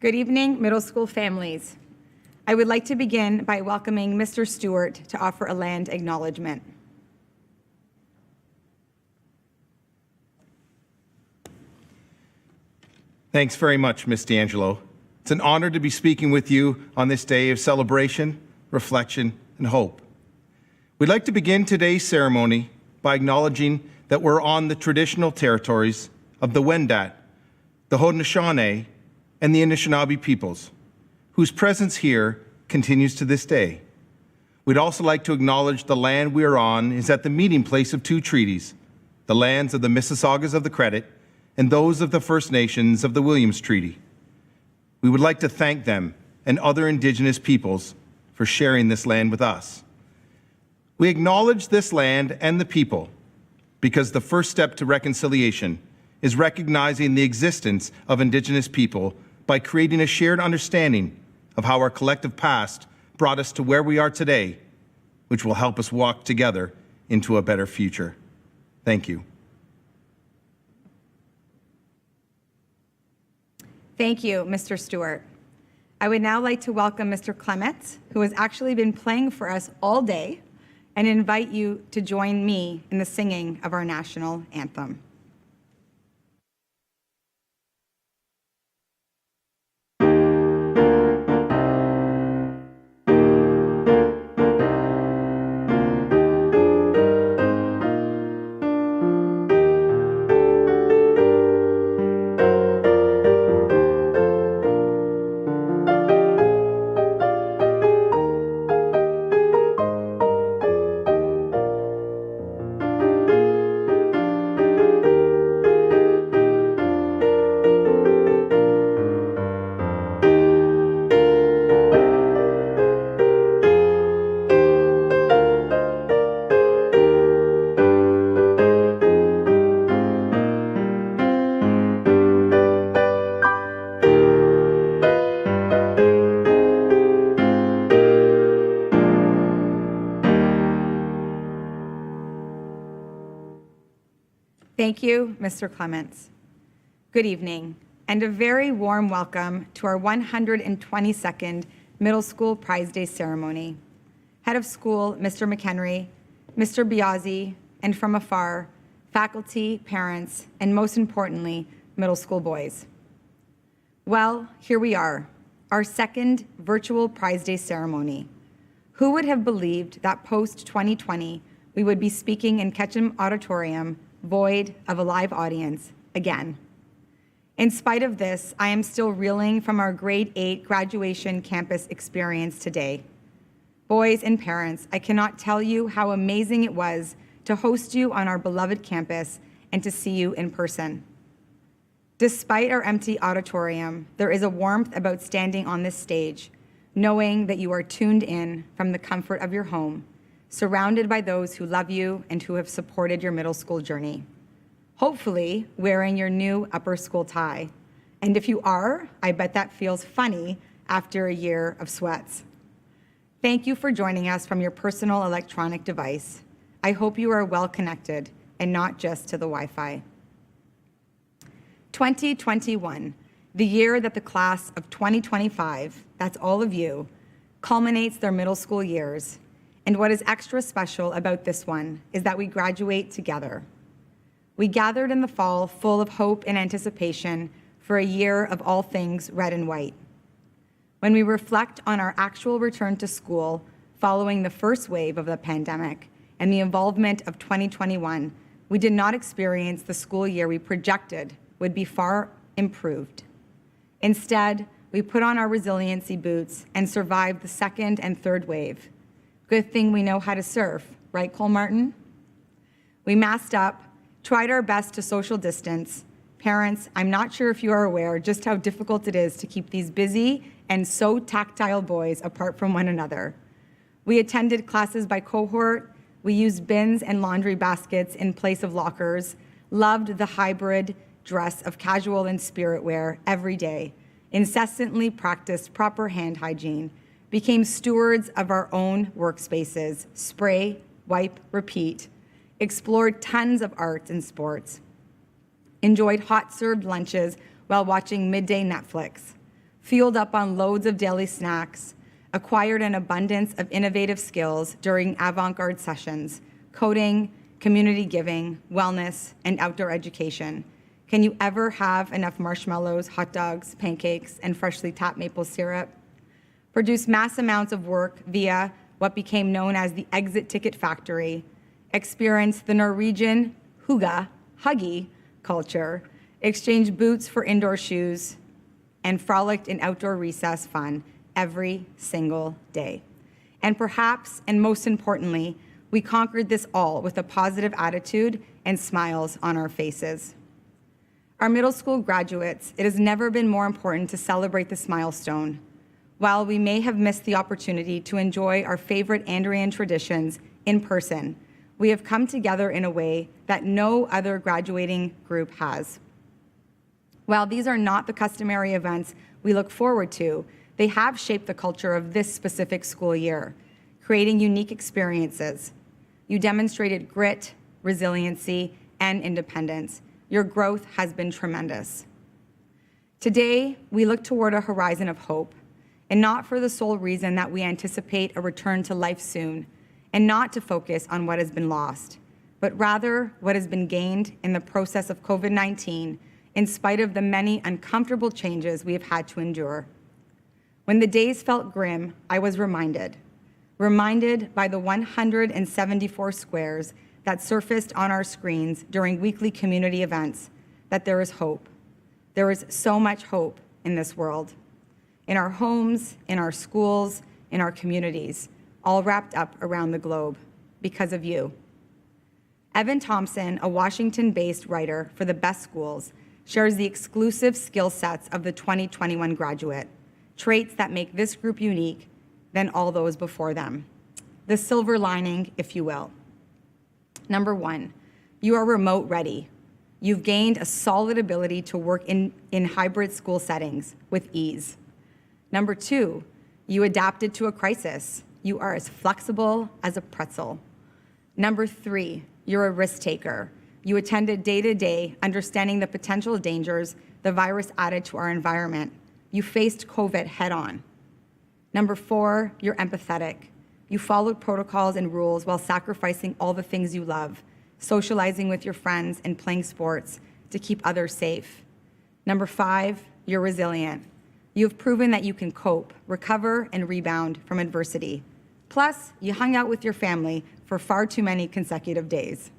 Good evening, middle school families. I would like to begin by welcoming Mr. Stewart to offer a land acknowledgement. Thanks very much, Ms. D'Angelo. It's an honor to be speaking with you on this day of celebration, reflection, and hope. We'd like to begin today's ceremony by acknowledging that we're on the traditional territories of the Wendat, the Haudenosaunee, and the Anishinaabe peoples, whose presence here continues to this day. We'd also like to acknowledge the land we are on is at the meeting place of two treaties, the lands of the Mississaugas of the Credit and those of the First Nations of the Williams Treaty. We would like to thank them and other Indigenous peoples for sharing this land with us. We acknowledge this land and the people because the first step to reconciliation is recognizing the existence of Indigenous people by creating a shared understanding of how our collective past brought us to where we are today, which will help us walk together into a better future. Thank you. Thank you, Mr. Stewart. I would now like to welcome Mr. Clements, who has actually been playing for us all day, and invite you to join me in the singing of our national anthem. Thank you, Mr. Clements. Good evening, and a very warm welcome to our 122nd Middle School Prize Day ceremony. Head of School, Mr. McHenry, Mr. Biazzi, and from afar, faculty, parents, and most importantly, middle school boys. Well, here we are, our second virtual Prize Day ceremony. Who would have believed that post-2020, we would be speaking in Ketchum Auditorium void of a live audience again. In spite of this, I am still reeling from our grade 8 graduation campus experience today. Boys and parents, I cannot tell you how amazing it was to host you on our beloved campus and to see you in person. Despite our empty auditorium, there is a warmth about standing on this stage, knowing that you are tuned in from the comfort of your home, surrounded by those who love you and who have supported your middle school journey. Hopefully, wearing your new upper school tie. And if you are, I bet that feels funny after a year of sweats. Thank you for joining us from your personal electronic device. I hope you are well connected and not just to the Wi-Fi. 2021, the year that the class of 2025, that's all of you, culminates their middle school years. And what is extra special about this one is that we graduate together. We gathered in the fall full of hope and anticipation for a year of all things red and white. When we reflect on our actual return to school following the first wave of the pandemic and the involvement of 2021, we did not experience the school year we projected would be far improved. Instead, we put on our resiliency boots and survived the second and third wave. Good thing we know how to surf, right, Cole Martin? We masked up, tried our best to social distance. Parents, I'm not sure if you are aware just how difficult it is to keep these busy and so tactile boys apart from one another. We attended classes by cohort, we used bins and laundry baskets in place of lockers, loved the hybrid dress of casual and spirit wear every day, incessantly practiced proper hand hygiene, became stewards of our own workspaces, spray, wipe, repeat, explored tons of arts and sports, enjoyed hot served lunches while watching midday Netflix, fueled up on loads of daily snacks, acquired an abundance of innovative skills during avant-garde sessions, coding, community giving, wellness, and outdoor education. Can you ever have enough marshmallows, hot dogs, pancakes, and freshly tapped maple syrup? Produce mass amounts of work via what became known as the Exit Ticket Factory, experience the Norwegian huggy culture, exchange boots for indoor shoes, and frolicked in outdoor recess fun every single day. And perhaps, and most importantly, we conquered this all with a positive attitude and smiles on our faces. Our middle school graduates, it has never been more important to celebrate this milestone. While we may have missed the opportunity to enjoy our favorite Andrean traditions in person, we have come together in a way that no other graduating group has. While these are not the customary events we look forward to, they have shaped the culture of this specific school year, creating unique experiences. You demonstrated grit, resiliency, and independence. Your growth has been tremendous. Today, we look toward a horizon of hope, and not for the sole reason that we anticipate a return to life soon, and not to focus on what has been lost, but rather what has been gained in the process of COVID-19, in spite of the many uncomfortable changes we have had to endure. When the days felt grim, I was reminded by the 174 squares that surfaced on our screens during weekly community events, that there is hope. There is so much hope in this world, in our homes, in our schools, in our communities, all wrapped up around the globe because of you. Evan Thompson, a Washington-based writer for The Best Schools, shares the exclusive skill sets of the 2021 graduate, traits that make this group unique than all those before them. The silver lining, if you will. Number one, you are remote ready. You've gained a solid ability to work in hybrid school settings with ease. Number two, you adapted to a crisis. You are as flexible as a pretzel. Number three, you're a risk taker. You attended day to day, understanding the potential dangers the virus added to our environment. You faced COVID head on. Number four, you're empathetic. You followed protocols and rules while sacrificing all the things you love, socializing with your friends and playing sports to keep others safe. Number five, you're resilient. You have proven that you can cope, recover, and rebound from adversity. Plus, you hung out with your family for far too many consecutive days.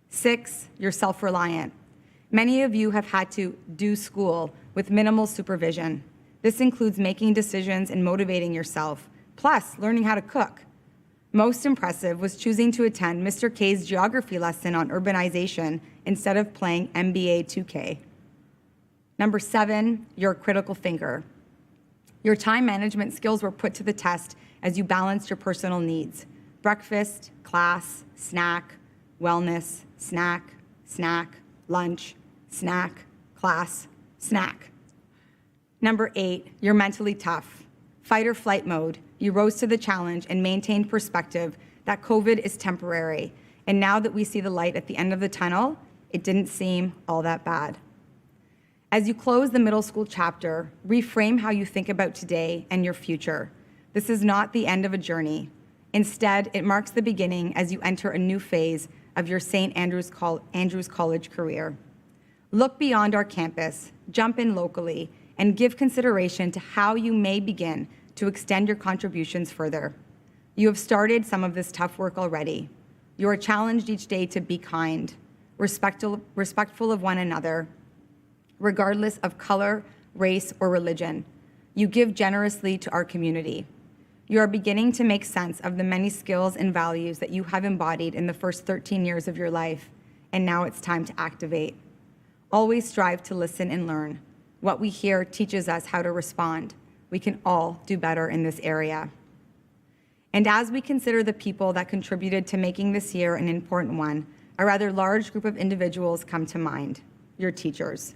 6, you're self-reliant. Many of you have had to do school with minimal supervision. This includes making decisions and motivating yourself, plus learning how to cook. Most impressive was choosing to attend Mr. K's geography lesson on urbanization instead of playing NBA 2K. Number 7, you're a critical thinker. Your time management skills were put to the test as you balanced your personal needs. Breakfast, class, snack, wellness, snack, lunch, snack, class, snack. Number 8, you're mentally tough. Fight or flight mode, you rose to the challenge and maintained perspective that COVID is temporary. And now that we see the light at the end of the tunnel, it didn't seem all that bad. As you close the middle school chapter, reframe how you think about today and your future. This is not the end of a journey. Instead, it marks the beginning as you enter a new phase of your St. Andrews College career. Look beyond our campus, jump in locally, and give consideration to how you may begin to extend your contributions further. You have started some of this tough work already. You are challenged each day to be kind, respectful of one another, regardless of color, race, or religion. You give generously to our community. You are beginning to make sense of the many skills and values that you have embodied in the first 13 years of your life, and now it's time to activate. Always strive to listen and learn. What we hear teaches us how to respond. We can all do better in this area. And as we consider the people that contributed to making this year an important one, a rather large group of individuals come to mind, your teachers.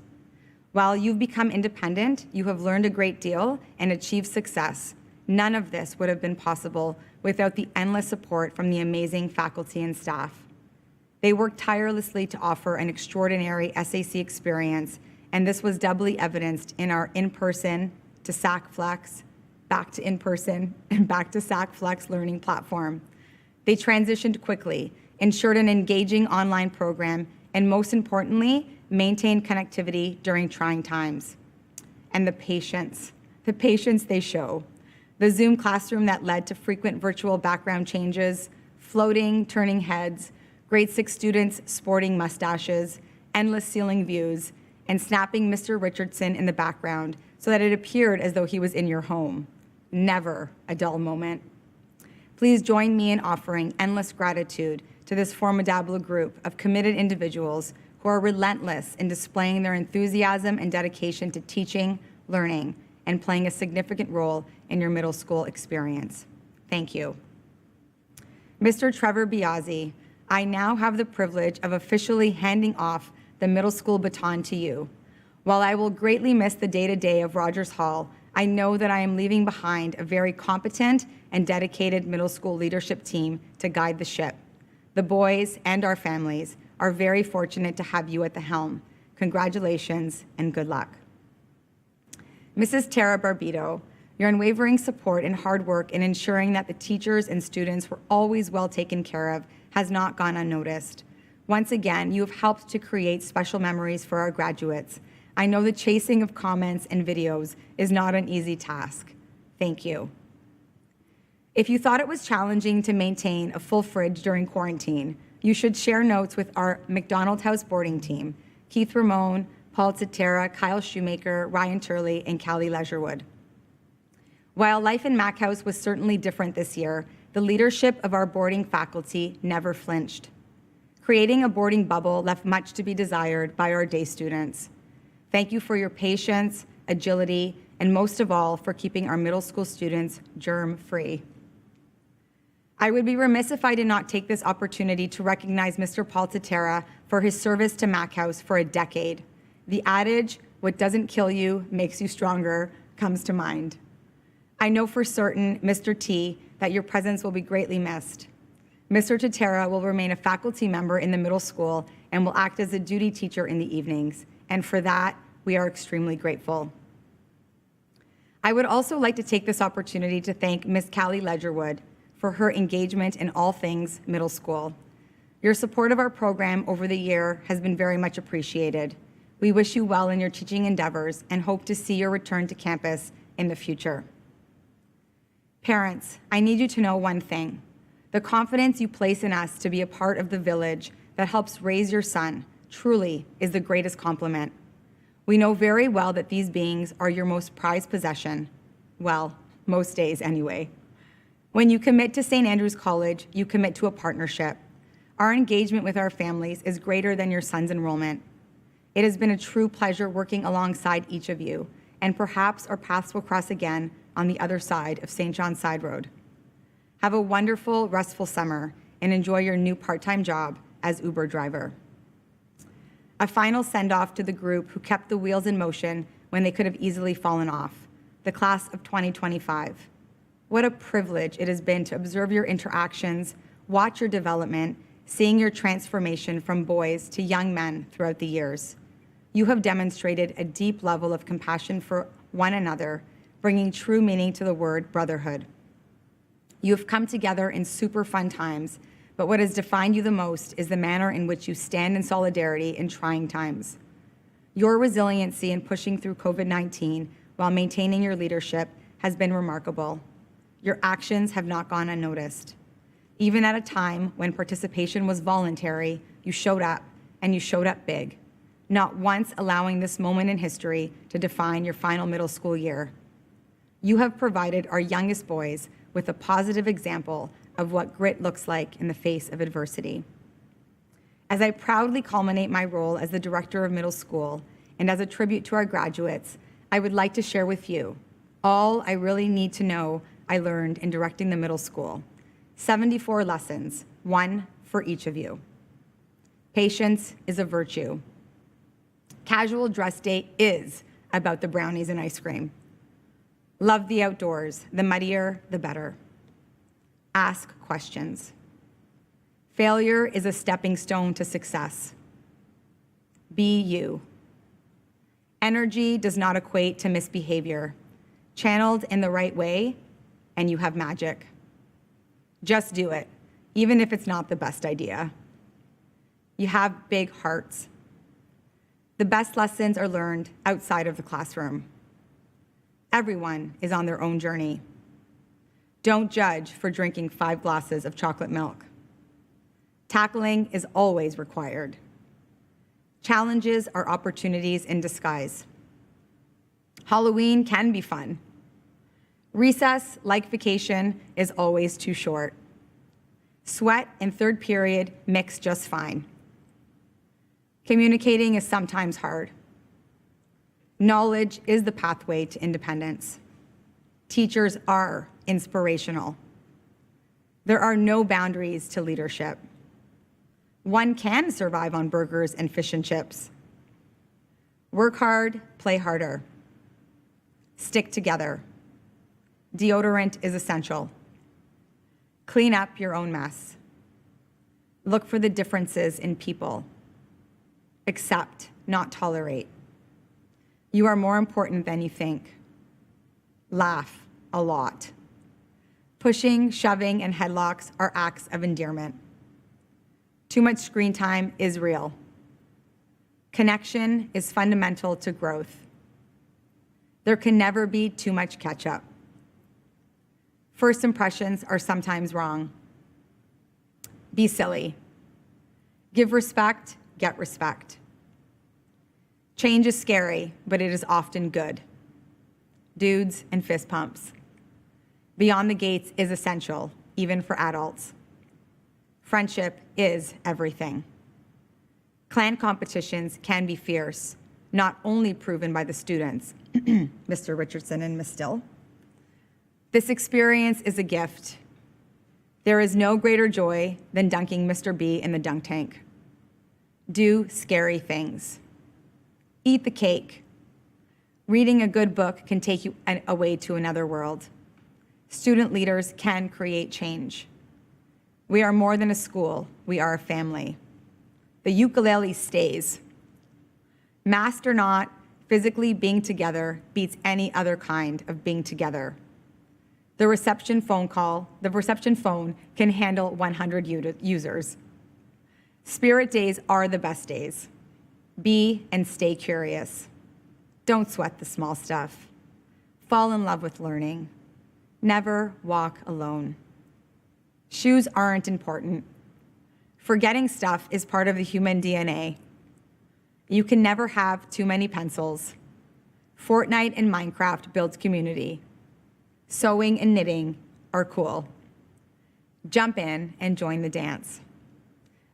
While you've become independent, you have learned a great deal and achieved success. None of this would have been possible without the endless support from the amazing faculty and staff. They worked tirelessly to offer an extraordinary SAC experience, and this was doubly evidenced in our in-person to SACFlex, back to in-person, and back to SACFlex learning platform. They transitioned quickly, ensured an engaging online program, and most importantly, maintained connectivity during trying times. And the patience they show. The Zoom classroom that led to frequent virtual background changes, floating, turning heads, grade 6 students sporting mustaches, endless ceiling views, and snapping Mr. Richardson in the background so that it appeared as though he was in your home. Never a dull moment. Please join me in offering endless gratitude to this formidable group of committed individuals who are relentless in displaying their enthusiasm and dedication to teaching, learning, and playing a significant role in your middle school experience. Thank you. Mr. Trevor Biazzi, I now have the privilege of officially handing off the middle school baton to you. While I will greatly miss the day-to-day of Rogers Hall, I know that I am leaving behind a very competent and dedicated middle school leadership team to guide the ship. The boys and our families are very fortunate to have you at the helm. Congratulations and good luck. Mrs. Tara Barbito, your unwavering support and hard work in ensuring that the teachers and students were always well taken care of has not gone unnoticed. Once again, you have helped to create special memories for our graduates. I know the chasing of comments and videos is not an easy task. Thank you. If you thought it was challenging to maintain a full fridge during quarantine, you should share notes with our McDonald House boarding team, Keith Ramone, Paul Titera, Kyle Shoemaker, Ryan Turley, and Callie Leisurewood. While life in Mac House was certainly different this year, the leadership of our boarding faculty never flinched. Creating a boarding bubble left much to be desired by our day students. Thank you for your patience, agility, and most of all, for keeping our middle school students germ-free. I would be remiss if I did not take this opportunity to recognize Mr. Paul Titera for his service to Mac House for a decade. The adage, "what doesn't kill you makes you stronger," comes to mind. I know for certain, Mr. T, that your presence will be greatly missed. Mr. Titera will remain a faculty member in the middle school and will act as a duty teacher in the evenings, and for that, we are extremely grateful. I would also like to take this opportunity to thank Ms. Callie Ledgerwood for her engagement in all things middle school. Your support of our program over the year has been very much appreciated. We wish you well in your teaching endeavors and hope to see your return to campus in the future. Parents, I need you to know one thing. The confidence you place in us to be a part of the village that helps raise your son truly is the greatest compliment. We know very well that these beings are your most prized possession. Well, most days anyway. When you commit to St. Andrew's College, you commit to a partnership. Our engagement with our families is greater than your son's enrollment. It has been a true pleasure working alongside each of you, and perhaps our paths will cross again on the other side of St. John's Side Road. Have a wonderful, restful summer and enjoy your new part-time job as Uber driver. A final send-off to the group who kept the wheels in motion when they could have easily fallen off, the class of 2025. What a privilege it has been to observe your interactions, watch your development, seeing your transformation from boys to young men throughout the years. You have demonstrated a deep level of compassion for one another, bringing true meaning to the word brotherhood. You have come together in super fun times, but what has defined you the most is the manner in which you stand in solidarity in trying times. Your resiliency in pushing through COVID-19 while maintaining your leadership has been remarkable. Your actions have not gone unnoticed. Even at a time when participation was voluntary, you showed up, and you showed up big, not once allowing this moment in history to define your final middle school year. You have provided our youngest boys with a positive example of what grit looks like in the face of adversity. As I proudly culminate my role as the director of middle school, and as a tribute to our graduates, I would like to share with you all I really need to know I learned in directing the middle school. 74 lessons, one for each of you. Patience is a virtue. Casual dress day is about the brownies and ice cream. Love the outdoors, the muddier, the better. Ask questions. Failure is a stepping stone to success. Be you. Energy does not equate to misbehavior. channeled in the right way, and you have magic. Just do it, even if it's not the best idea. You have big hearts. The best lessons are learned outside of the classroom. Everyone is on their own journey. Don't judge for drinking 5 glasses of chocolate milk. Tackling is always required. Challenges are opportunities in disguise. Halloween can be fun. Recess, like vacation, is always too short. Sweat and third period mix just fine. Communicating is sometimes hard. Knowledge is the pathway to independence. Teachers are inspirational. There are no boundaries to leadership. One can survive on burgers and fish and chips. Work hard, play harder. Stick together. Deodorant is essential. Clean up your own mess. Look for the differences in people. Accept, not tolerate. You are more important than you think. Laugh a lot. Pushing, shoving, and headlocks are acts of endearment. Too much screen time is real. Connection is fundamental to growth. There can never be too much catch-up. First impressions are sometimes wrong. Be silly. Give respect, get respect. Change is scary, but it is often good. Dudes and fist pumps. Beyond the gates is essential, even for adults. Friendship is everything. Clan competitions can be fierce, not only proven by the students, Mr. Richardson and Ms. Still. This experience is a gift. There is no greater joy than dunking Mr. B in the dunk tank. Do scary things. Eat the cake. Reading a good book can take you away to another world. Student leaders can create change. We are more than a school, we are a family. The ukulele stays. Masked or not, physically being together beats any other kind of being together. The reception phone can handle 100 users. Spirit days are the best days. Be and stay curious. Don't sweat the small stuff. Fall in love with learning. Never walk alone. Shoes aren't important. Forgetting stuff is part of the human DNA. You can never have too many pencils. Fortnite and Minecraft builds community. Sewing and knitting are cool. Jump in and join the dance.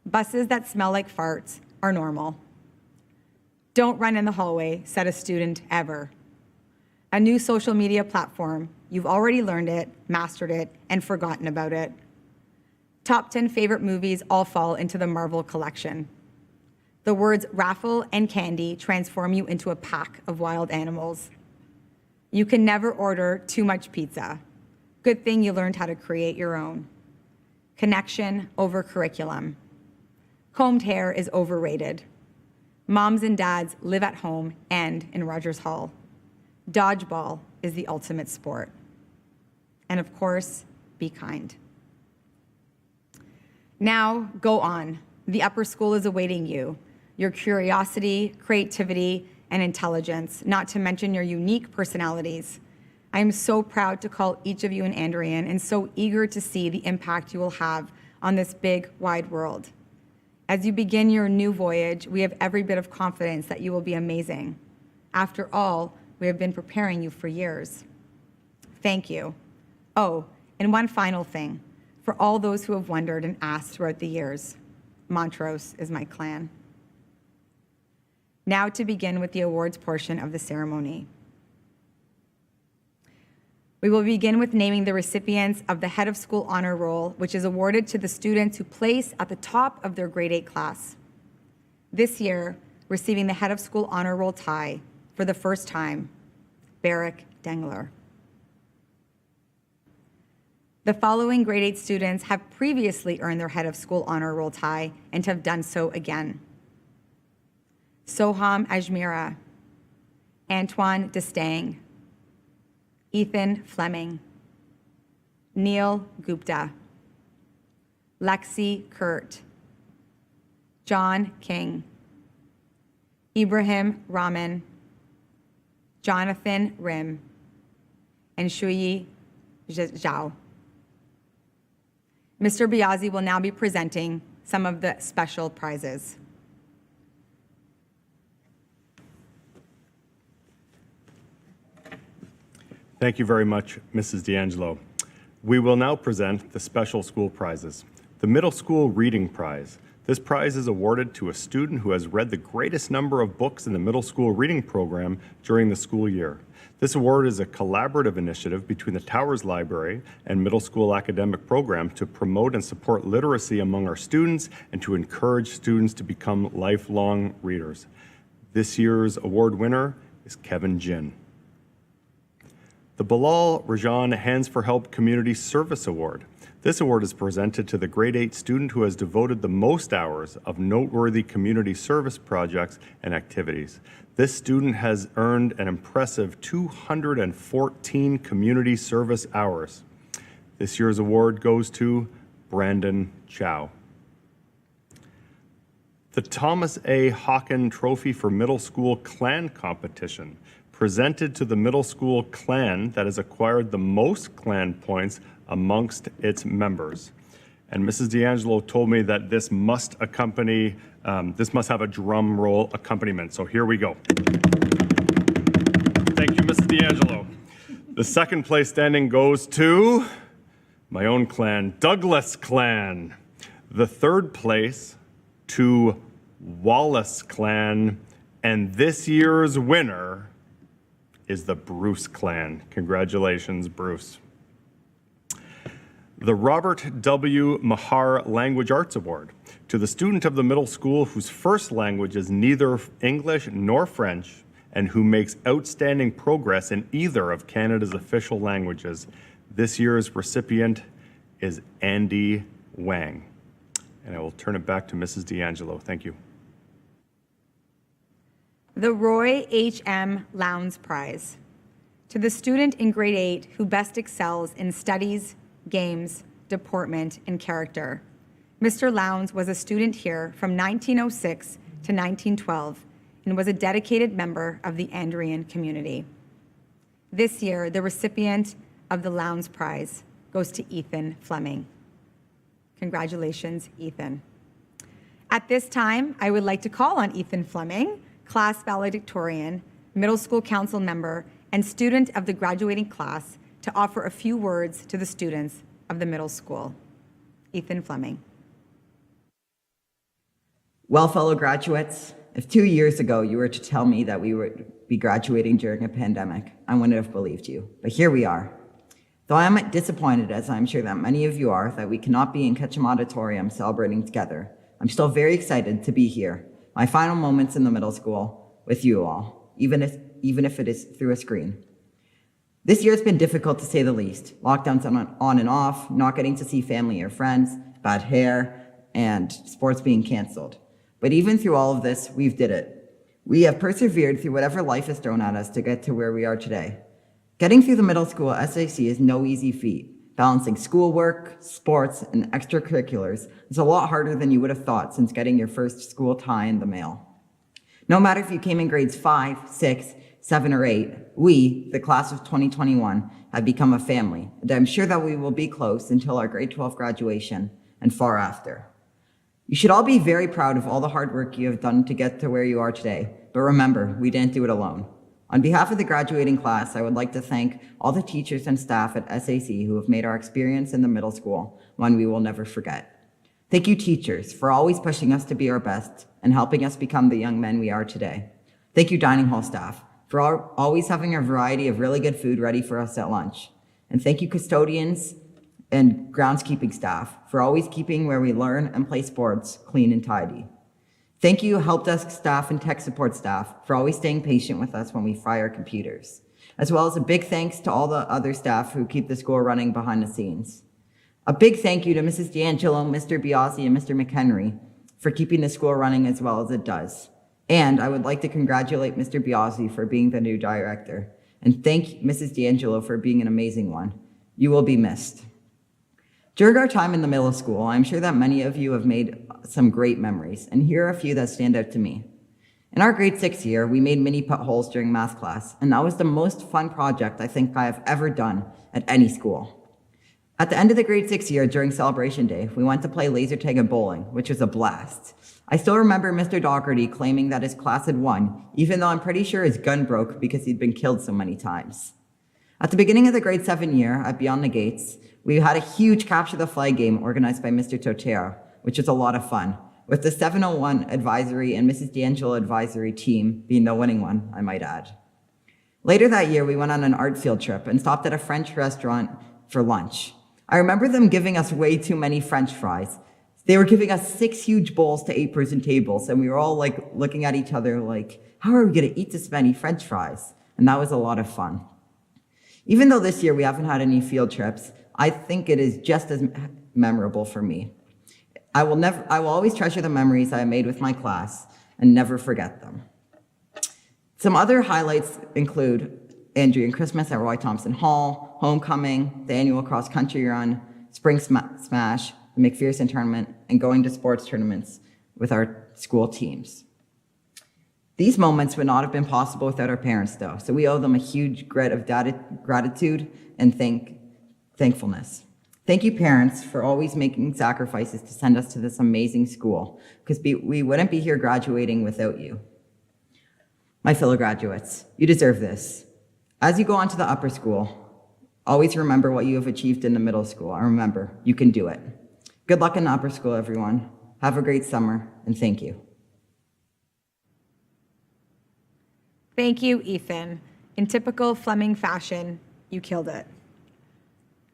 Buses that smell like farts are normal. Don't run in the hallway, said a student ever. A new social media platform, you've already learned it, mastered it, and forgotten about it. Top 10 favorite movies all fall into the Marvel collection. The words raffle and candy transform you into a pack of wild animals. You can never order too much pizza. Good thing you learned how to create your own. Connection over curriculum. Combed hair is overrated. Moms and dads live at home and in Rogers Hall. Dodgeball is the ultimate sport. And of course, be kind. Now, go on. The upper school is awaiting you. Your curiosity, creativity, and intelligence, not to mention your unique personalities. I am so proud to call each of you an Andrian and so eager to see the impact you will have on this big, wide world. As you begin your new voyage, we have every bit of confidence that you will be amazing. After all, we have been preparing you for years. Thank you. Oh, and one final thing. For all those who have wondered and asked throughout the years, Montrose is my clan. Now to begin with the awards portion of the ceremony. We will begin with naming the recipients of the Head of School Honor Roll, which is awarded to the students who place at the top of their grade 8 class. This year, receiving the Head of School Honor Roll tie for the first time, Barrick Dengler. The following grade 8 students have previously earned their Head of School Honor Roll tie and have done so again. Soham Ajmira, Antoine Destang, Ethan Fleming, Neil Gupta, Lexi Kurt, John King, Ibrahim Rahman, Jonathan Rim, and Shuyi Zhao. Mr. Biazzi will now be presenting some of the special prizes. Thank you very much, Mrs. D'Angelo. We will now present the special school prizes. The Middle School Reading Prize. This prize is awarded to a student who has read the greatest number of books in the middle school reading program during the school year. This award is a collaborative initiative between the Towers Library and Middle School Academic Program to promote and support literacy among our students and to encourage students to become lifelong readers. This year's award winner is Kevin Jin. The Bilal Rajan Hands for Help Community Service Award. This award is presented to the grade 8 student who has devoted the most hours of noteworthy community service projects and activities. This student has earned an impressive 214 community service hours. This year's award goes to Brandon Chow. The Thomas A. Hawken Trophy for Middle School Clan Competition, presented to the middle school clan that has acquired the most clan points amongst its members. And Mrs. D'Angelo told me that this must have a drum roll accompaniment. So here we go. Thank you, Mrs. D'Angelo. The second place standing goes to my own clan, Douglas Clan. The third place to Wallace Clan. And this year's winner is the Bruce Clan. Congratulations, Bruce. The Robert W. Mahar Language Arts Award to the student of the middle school whose first language is neither English nor French and who makes outstanding progress in either of Canada's official languages. This year's recipient is Andy Wang. And I will turn it back to Mrs. D'Angelo. Thank you. The Roy H.M. Lowndes Prize to the student in grade 8 who best excels in studies, games, deportment, and character. Mr. Lowndes was a student here from 1906 to 1912 and was a dedicated member of the Andrian community. This year, the recipient of the Lowndes Prize goes to Ethan Fleming. Congratulations, Ethan. At this time, I would like to call on Ethan Fleming, class valedictorian, middle school council member, and student of the graduating class to offer a few words to the students of the middle school. Ethan Fleming. Well, fellow graduates, if 2 years ago you were to tell me that we would be graduating during a pandemic, I wouldn't have believed you, but here we are. Though I am disappointed, as I'm sure that many of you are, that we cannot be in Ketchum Auditorium celebrating together, I'm still very excited to be here. My final moments in the middle school with you all, even if it is through a screen. This year has been difficult to say the least. Lockdowns on and off, not getting to see family or friends, bad hair, and sports being canceled. But even through all of this, we've did it. We have persevered through whatever life has thrown at us to get to where we are today. Getting through the middle school SAC is no easy feat. Balancing schoolwork, sports, and extracurriculars is a lot harder than you would have thought since getting your first school tie in the mail. No matter if you came in grades 5, 6, 7, or 8, we, the class of 2021, have become a family, and I'm sure that we will be close until our grade 12 graduation and far after. You should all be very proud of all the hard work you have done to get to where you are today, but remember, we didn't do it alone. On behalf of the graduating class, I would like to thank all the teachers and staff at SAC who have made our experience in the middle school one we will never forget. Thank you, teachers, for always pushing us to be our best and helping us become the young men we are today. Thank you, dining hall staff, for always having a variety of really good food ready for us at lunch. And thank you, custodians and groundskeeping staff, for always keeping where we learn and play sports clean and tidy. Thank you, help desk staff and tech support staff, for always staying patient with us when we fry our computers, as well as a big thanks to all the other staff who keep the school running behind the scenes. A big thank you to Mrs. D'Angelo, Mr. Biazzi, and Mr. McHenry for keeping the school running as well as it does. And I would like to congratulate Mr. Biazzi for being the new director. And thank Mrs. D'Angelo for being an amazing one. You will be missed. During our time in the middle school, I'm sure that many of you have made some great memories, and here are a few that stand out to me. In our grade 6 year, we made mini putt holes during math class, and that was the most fun project I think I have ever done at any school. At the end of the grade 6 year, during celebration day, we went to play laser tag and bowling, which was a blast. I still remember Mr. Dougherty claiming that his class had won, even though I'm pretty sure his gun broke because he'd been killed so many times. At the beginning of the grade 7 year, at Beyond the Gates, we had a huge capture the flag game organized by Mr. Totero, which was a lot of fun, with the 701 advisory and Mrs. D'Angelo advisory team being the winning one, I might add. Later that year, we went on an art field trip and stopped at a French restaurant for lunch. I remember them giving us way too many French fries. They were giving us 6 huge bowls to 8-person tables, and we were all like looking at each other like, how are we gonna eat this many French fries? And that was a lot of fun. Even though this year we haven't had any field trips, I think it is just as memorable for me. I will always treasure the memories I made with my class and never forget them. Some other highlights include Andrean Christmas at Roy Thompson Hall, homecoming, the annual cross-country run, spring smash, the McPherson tournament, and going to sports tournaments with our school teams. These moments would not have been possible without our parents, though, so we owe them a huge grit of gratitude and thankfulness. Thank you, parents, for always making sacrifices to send us to this amazing school, because we wouldn't be here graduating without you. My fellow graduates, you deserve this. As you go on to the upper school, always remember what you have achieved in the middle school, and remember, you can do it. Good luck in the upper school, everyone. Have a great summer, and thank you. Thank you, Ethan. In typical Fleming fashion, you killed it.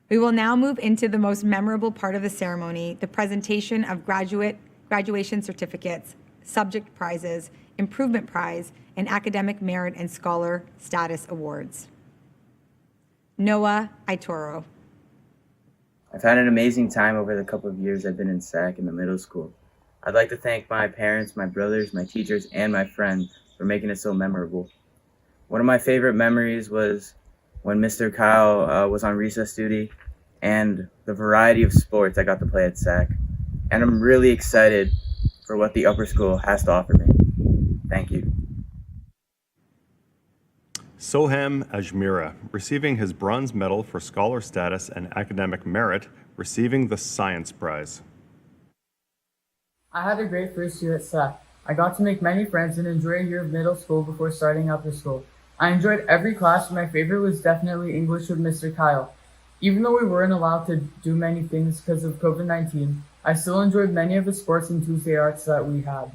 We will now move into the most memorable part of the ceremony, the presentation of graduation certificates, subject prizes, improvement prize, and academic merit and scholar status awards. Noah Itoro. I've had an amazing time over the couple of years I've been in SAC in the middle school. I'd like to thank my parents, my brothers, my teachers, and my friends for making it so memorable. One of my favorite memories was when Mr. Kyle was on recess duty and the variety of sports I got to play at SAC. And I'm really excited for what the upper school has to offer me. Thank you. Soham Ajmira, receiving his bronze medal for scholar status and academic merit, receiving the Science Prize. I had a great first year at SAC. I got to make many friends and enjoy a year of middle school before starting upper school. I enjoyed every class, but my favorite was definitely English with Mr. Kyle. Even though we weren't allowed to do many things because of COVID-19, I still enjoyed many of the sports and Tuesday arts that we had.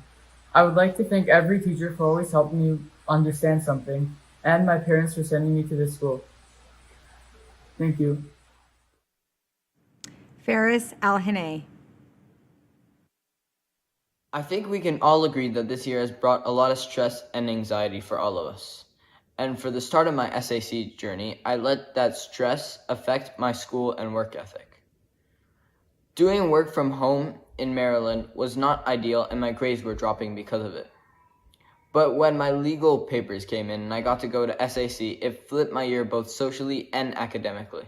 I would like to thank every teacher for always helping me understand something, and my parents for sending me to this school. Thank you. Faris Al-Hinay. I think we can all agree that this year has brought a lot of stress and anxiety for all of us. And for the start of my SAC journey, I let that stress affect my school and work ethic. Doing work from home in Maryland was not ideal, and my grades were dropping because of it. But when my legal papers came in and I got to go to SAC, it flipped my year both socially and academically.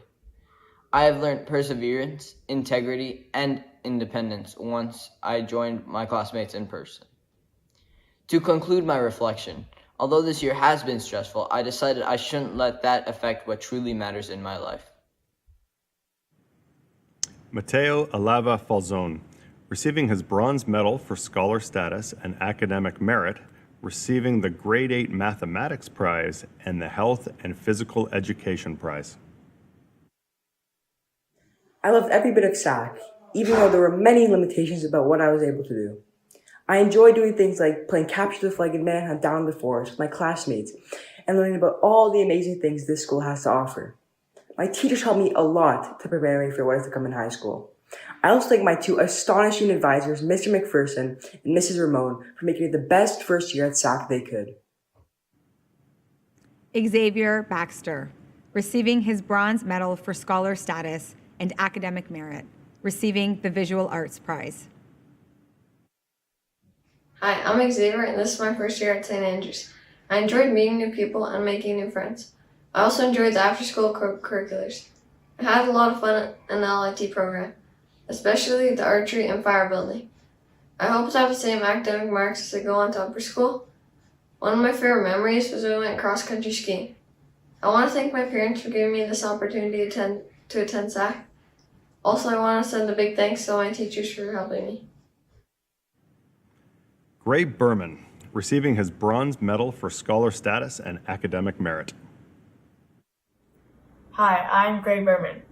I have learned perseverance, integrity, and independence once I joined my classmates in person. To conclude my reflection, although this year has been stressful, I decided I shouldn't let that affect what truly matters in my life. Matteo Alava Falzone, receiving his bronze medal for scholar status and academic merit, receiving the Grade 8 Mathematics Prize and the Health and Physical Education Prize. I loved every bit of SAC, even though there were many limitations about what I was able to do. I enjoyed doing things like playing capture the flag and manhunt down in the forest with my classmates and learning about all the amazing things this school has to offer. My teachers helped me a lot to prepare me for what is to come in high school. I also thank my 2 astonishing advisors, Mr. McPherson and Mrs. Ramon, for making it the best first year at SAC they could. Xavier Baxter, receiving his bronze medal for scholar status and academic merit, receiving the Visual Arts Prize. Hi, I'm Xavier, and this is my first year at St. Andrews. I enjoyed meeting new people and making new friends. I also enjoyed the after-school curriculars. I had a lot of fun in the LIT program, especially the archery and fire building. I hope to have the same academic marks as I go on to upper school. One of my favorite memories was when we went cross-country skiing. I want to thank my parents for giving me this opportunity to attend SAC. Also, I want to send a big thanks to my teachers for helping me. Gray Berman, receiving his bronze medal for scholar status and academic merit. Hi, I'm Gray Berman.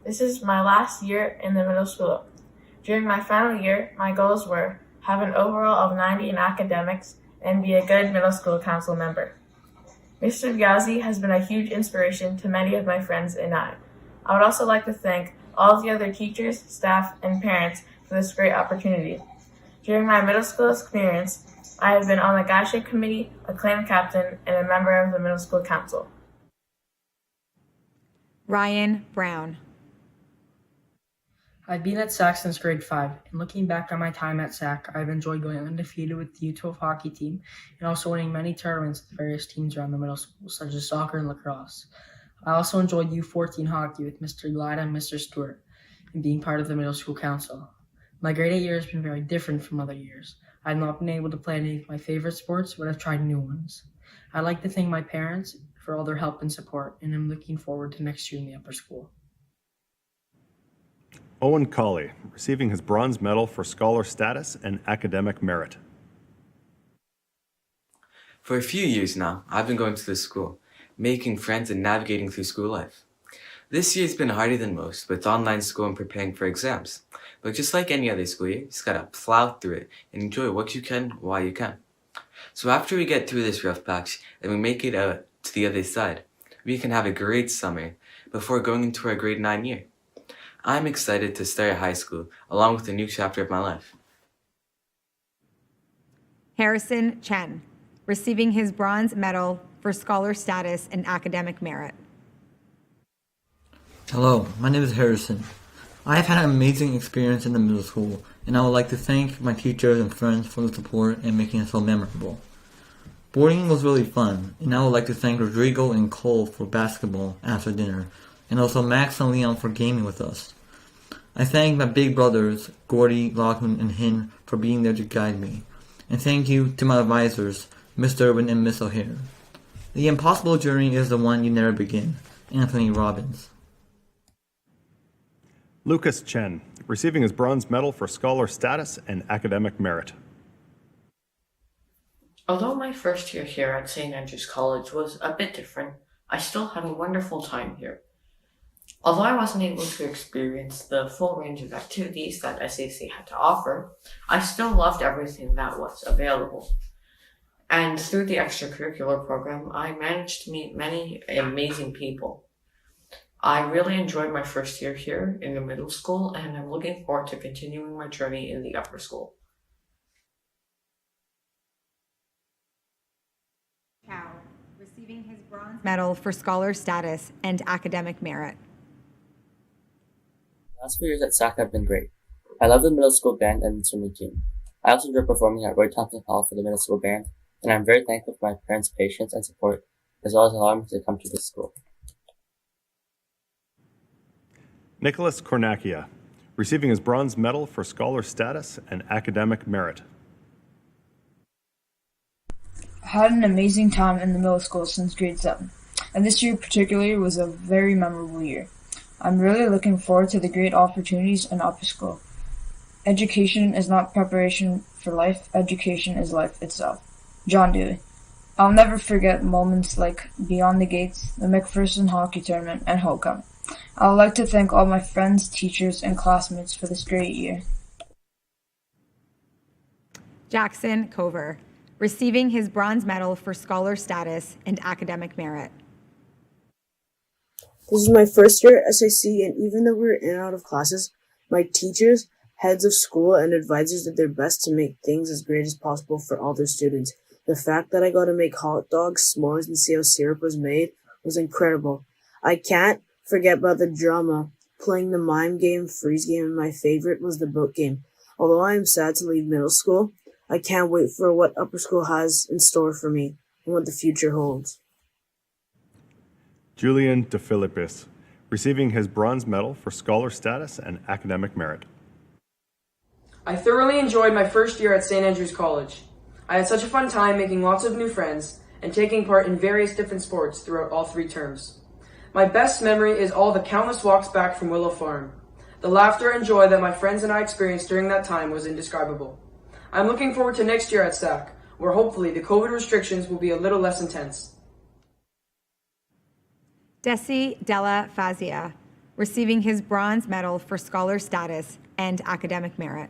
This is my last year in the middle school. During my final year, my goals were have an overall of 90 in academics and be a good middle school council member. Mr. Ghazi has been a huge inspiration to many of my friends and I. I would also like to thank all the other teachers, staff, and parents for this great opportunity. During my middle school experience, I have been on the Gaisha committee, a clan captain, and a member of the middle school council. Ryan Brown. I've been at SAC since grade 5, and looking back on my time at SAC, I've enjoyed going undefeated with the U12 hockey team and also winning many tournaments with various teams around the middle school, such as soccer and lacrosse. I also enjoyed U14 hockey with Mr. Glide and Mr. Stewart and being part of the middle school council. My grade 8 year has been very different from other years. I have not been able to play any of my favorite sports, but I've tried new ones. I'd like to thank my parents for all their help and support, and I'm looking forward to next year in the upper school. Owen Colley, receiving his bronze medal for scholar status and academic merit. For a few years now, I've been going to this school, making friends and navigating through school life. This year's been harder than most, with online school and preparing for exams. But just like any other school year, you just gotta plow through it and enjoy what you can while you can. So after we get through this rough patch and we make it out to the other side, we can have a great summer before going into our grade 9 year. I'm excited to start high school, along with a new chapter of my life. Harrison Chen, receiving his bronze medal for scholar status and academic merit. Hello, my name is Harrison. I have had an amazing experience in the middle school, and I would like to thank my teachers and friends for the support and making it so memorable. Boarding was really fun, and I would like to thank Rodrigo and Cole for basketball after dinner, and also Max and Leon for gaming with us. I thank my big brothers, Gordy, Lachlan, and Hin, for being there to guide me. And thank you to my advisors, Mr. Irwin and Miss O'Hare. The impossible journey is the one you never begin. Anthony Robbins. Lucas Chen, receiving his bronze medal for scholar status and academic merit. Although my first year here at St. Andrews College was a bit different, I still had a wonderful time here. Although I wasn't able to experience the full range of activities that SAC had to offer, I still loved everything that was available. And through the extracurricular program, I managed to meet many amazing people. I really enjoyed my first year here in the middle school, and I'm looking forward to continuing my journey in the upper school. Chow, receiving his bronze medal for scholar status and academic merit. The last few years at SAC have been great. I love the middle school band and the swimming team. I also enjoy performing at Roy Thompson Hall for the middle school band, and I'm very thankful for my parents' patience and support, as well as allowing me to come to this school. Nicholas Kornakia, receiving his bronze medal for scholar status and academic merit. I had an amazing time in the middle school since grade 7, and this year particularly was a very memorable year. I'm really looking forward to the great opportunities in upper school. Education is not preparation for life, education is life itself. John Dewey. I'll never forget moments like Beyond the Gates, the McPherson Hockey Tournament, and Holcomb. I would like to thank all my friends, teachers, and classmates for this great year. Jackson Cover, receiving his bronze medal for scholar status and academic merit. This is my first year at SAC, and even though we were in and out of classes, my teachers, heads of school, and advisors did their best to make things as great as possible for all their students. The fact that I got to make hot dogs, s'mores, and see how syrup was made was incredible. I can't forget about the drama, playing the mime game, freeze game, and my favorite was the boat game. Although I am sad to leave middle school, I can't wait for what upper school has in store for me and what the future holds. Julian DeFilippis, receiving his bronze medal for scholar status and academic merit. I thoroughly enjoyed my first year at St. Andrews College. I had such a fun time making lots of new friends and taking part in various different sports throughout all 3 terms. My best memory is all the countless walks back from Willow Farm. The laughter and joy that my friends and I experienced during that time was indescribable. I'm looking forward to next year at SAC, where hopefully the COVID restrictions will be a little less intense. Desi Della Fazia, receiving his bronze medal for scholar status and academic merit.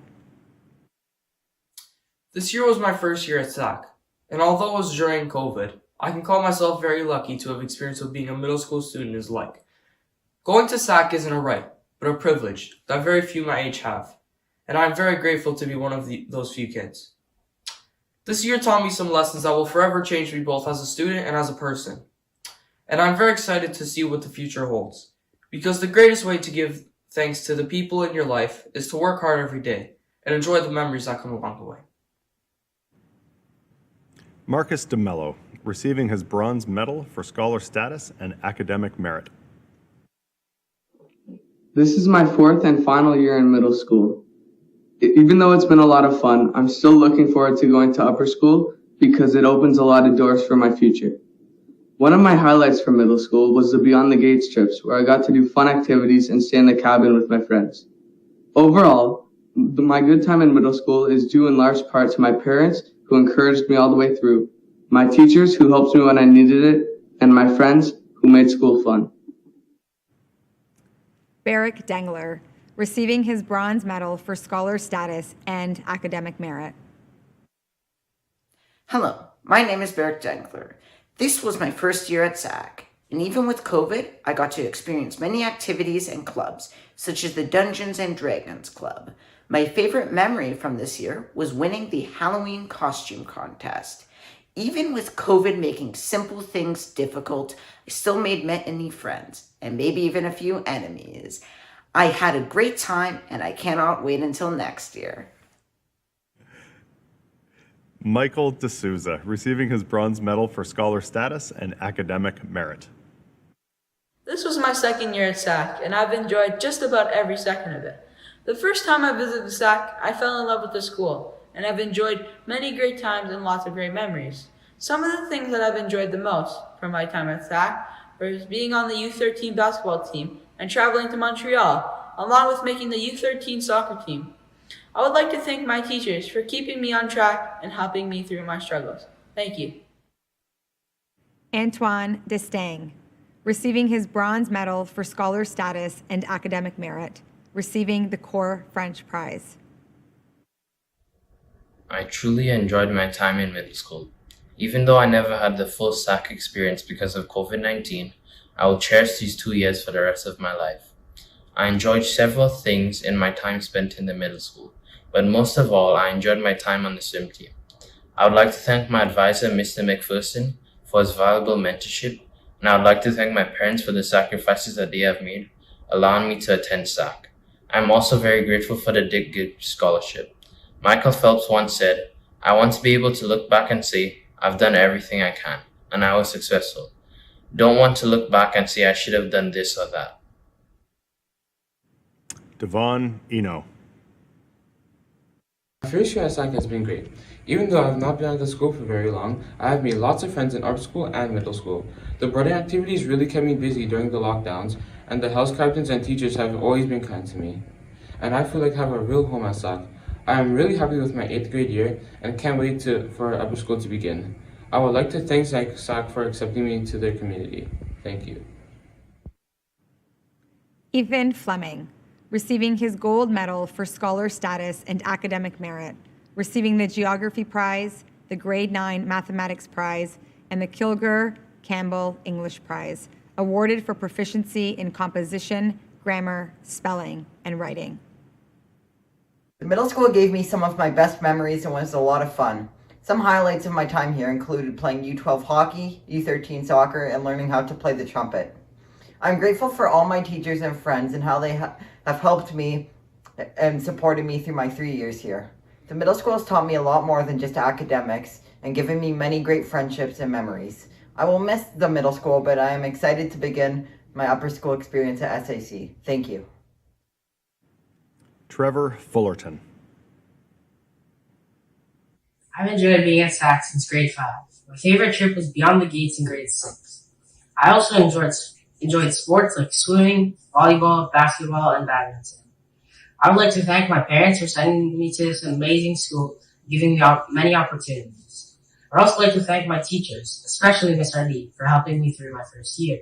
This year was my first year at SAC, and although it was during COVID, I can call myself very lucky to have experienced what being a middle school student is like. Going to SAC isn't a right, but a privilege that very few my age have, and I'm very grateful to be one of those few kids. This year taught me some lessons that will forever change me both as a student and as a person, and I'm very excited to see what the future holds, because the greatest way to give thanks to the people in your life is to work hard every day and enjoy the memories that come along the way. Marcus DeMello, receiving his bronze medal for scholar status and academic merit. This is my 4th and final year in middle school. Even though it's been a lot of fun, I'm still looking forward to going to upper school because it opens a lot of doors for my future. One of my highlights from middle school was the Beyond the Gates trips, where I got to do fun activities and stay in the cabin with my friends. Overall, my good time in middle school is due in large part to my parents, who encouraged me all the way through, my teachers who helped me when I needed it, and my friends who made school fun. Barrick Dengler, receiving his bronze medal for scholar status and academic merit. Hello, my name is Barrick Dengler. This was my first year at SAC, and even with COVID, I got to experience many activities and clubs, such as the Dungeons and Dragons Club. My favorite memory from this year was winning the Halloween costume contest. Even with COVID making simple things difficult, I still made many friends, and maybe even a few enemies. I had a great time, and I cannot wait until next year. Michael D'Souza, receiving his bronze medal for scholar status and academic merit. This was my 2nd year at SAC, and I've enjoyed just about every second of it. The first time I visited the SAC, I fell in love with the school, and I've enjoyed many great times and lots of great memories. Some of the things that I've enjoyed the most from my time at SAC was being on the U13 basketball team and traveling to Montreal, along with making the U13 soccer team. I would like to thank my teachers for keeping me on track and helping me through my struggles. Thank you. Antoine Destang, receiving his bronze medal for scholar status and academic merit, receiving the Core French Prize. I truly enjoyed my time in middle school. Even though I never had the full SAC experience because of COVID-19, I will cherish these 2 years for the rest of my life. I enjoyed several things in my time spent in the middle school, but most of all, I enjoyed my time on the swim team. I would like to thank my advisor, Mr. McPherson, for his valuable mentorship, and I would like to thank my parents for the sacrifices that they have made, allowing me to attend SAC. I am also very grateful for the Dick Gibbs Scholarship. Michael Phelps once said, "I want to be able to look back and say, I've done everything I can, and I was successful. Don't want to look back and say I should have done this or that." Devon Eno. My first year at SAC has been great. Even though I have not been at the school for very long, I have made lots of friends in upper school and middle school. The boarding activities really kept me busy during the lockdowns, and the house captains and teachers have always been kind to me. And I feel like I have a real home at SAC. I am really happy with my 8th grade year and can't wait for upper school to begin. I would like to thank SAC for accepting me into their community. Thank you. Ethan Fleming, receiving his gold medal for scholar status and academic merit, receiving the Geography Prize, the Grade 9 Mathematics Prize, and the Kilger Campbell English Prize, awarded for proficiency in composition, grammar, spelling, and writing. The middle school gave me some of my best memories and was a lot of fun. Some highlights of my time here included playing U12 hockey, U13 soccer, and learning how to play the trumpet. I'm grateful for all my teachers and friends and how they have helped me and supported me through my 3 years here. The middle school has taught me a lot more than just academics and given me many great friendships and memories. I will miss the middle school, but I am excited to begin my upper school experience at SAC. Thank you. Trevor Fullerton. I've enjoyed being at SAC since grade 5. My favorite trip was Beyond the Gates in grade 6. I also enjoyed sports like swimming, volleyball, basketball, and badminton. I would like to thank my parents for sending me to this amazing school, giving me many opportunities. I'd also like to thank my teachers, especially Miss Adi, for helping me through my first year.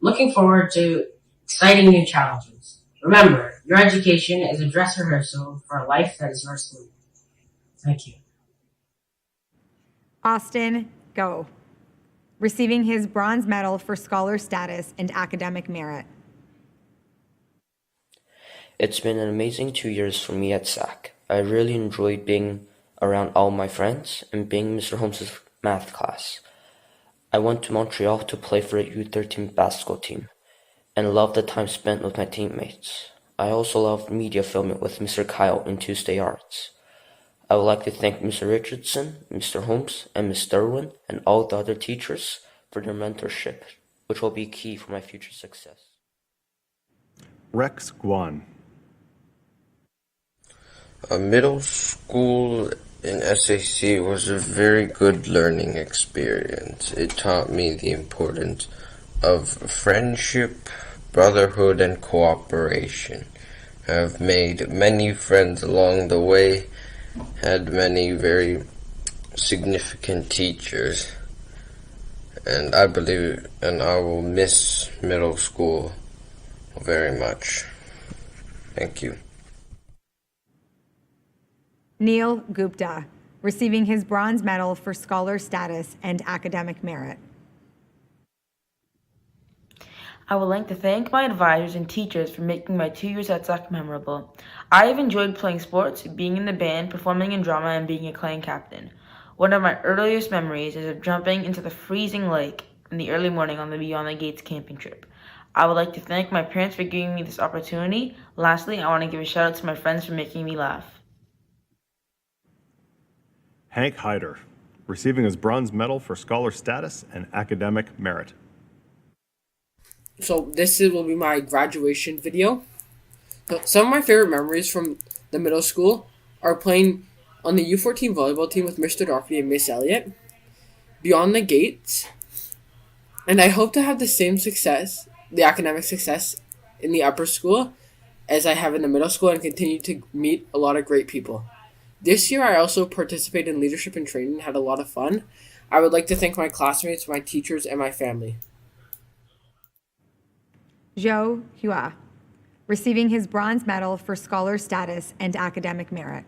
Looking forward to exciting new challenges. Remember, your education is a dress rehearsal for a life that is yours to live. Thank you. Austin Go, receiving his bronze medal for scholar status and academic merit. It's been an amazing 2 years for me at SAC. I really enjoyed being around all my friends and being Mr. Holmes' math class. I went to Montreal to play for a U13 basketball team and loved the time spent with my teammates. I also loved media filming with Mr. Kyle in Tuesday Arts. I would like to thank Mr. Richardson, Mr. Holmes, and Ms. Derwin, and all the other teachers for their mentorship, which will be key for my future success. Rex Guan. Middle school in SAC was a very good learning experience. It taught me the importance of friendship, brotherhood, and cooperation. I've made many friends along the way, had many very significant teachers, and I believe and I will miss middle school very much. Thank you. Neil Gupta, receiving his bronze medal for scholar status and academic merit. I would like to thank my advisors and teachers for making my 2 years at SAC memorable. I have enjoyed playing sports, being in the band, performing in drama, and being a clan captain. One of my earliest memories is of jumping into the freezing lake in the early morning on the Beyond the Gates camping trip. I would like to thank my parents for giving me this opportunity. Lastly, I want to give a shout out to my friends for making me laugh. Hank Hyder, receiving his bronze medal for scholar status and academic merit. So this will be my graduation video. So some of my favorite memories from the middle school are playing on the U14 volleyball team with Mr. Doherty and Miss Elliott, Beyond the Gates, and I hope to have the same success, the academic success, in the upper school as I have in the middle school and continue to meet a lot of great people. This year, I also participated in leadership and training and had a lot of fun. I would like to thank my classmates, my teachers, and my family. Zhou Hua, receiving his bronze medal for scholar status and academic merit.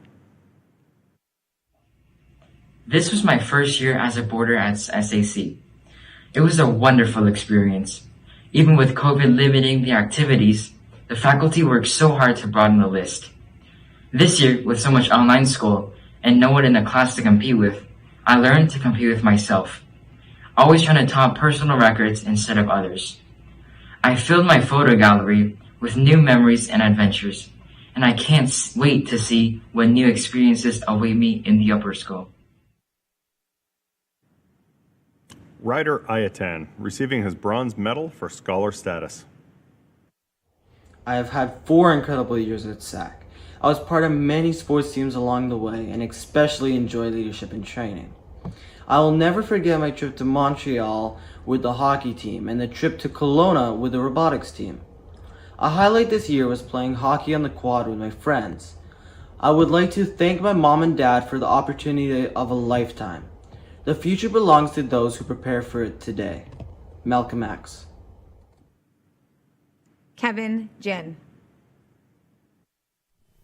This was my first year as a boarder at SAC. It was a wonderful experience. Even with COVID limiting the activities, the faculty worked so hard to broaden the list. This year, with so much online school and no one in the class to compete with, I learned to compete with myself, always trying to top personal records instead of others. I filled my photo gallery with new memories and adventures, and I can't wait to see what new experiences await me in the upper school. Ryder Ayatan, receiving his bronze medal for scholar status. I have had 4 incredible years at SAC. I was part of many sports teams along the way and especially enjoyed leadership and training. I will never forget my trip to Montreal with the hockey team and the trip to Kelowna with the robotics team. A highlight this year was playing hockey on the quad with my friends. I would like to thank my mom and dad for the opportunity of a lifetime. The future belongs to those who prepare for it today. Malcolm X. Kevin Jin.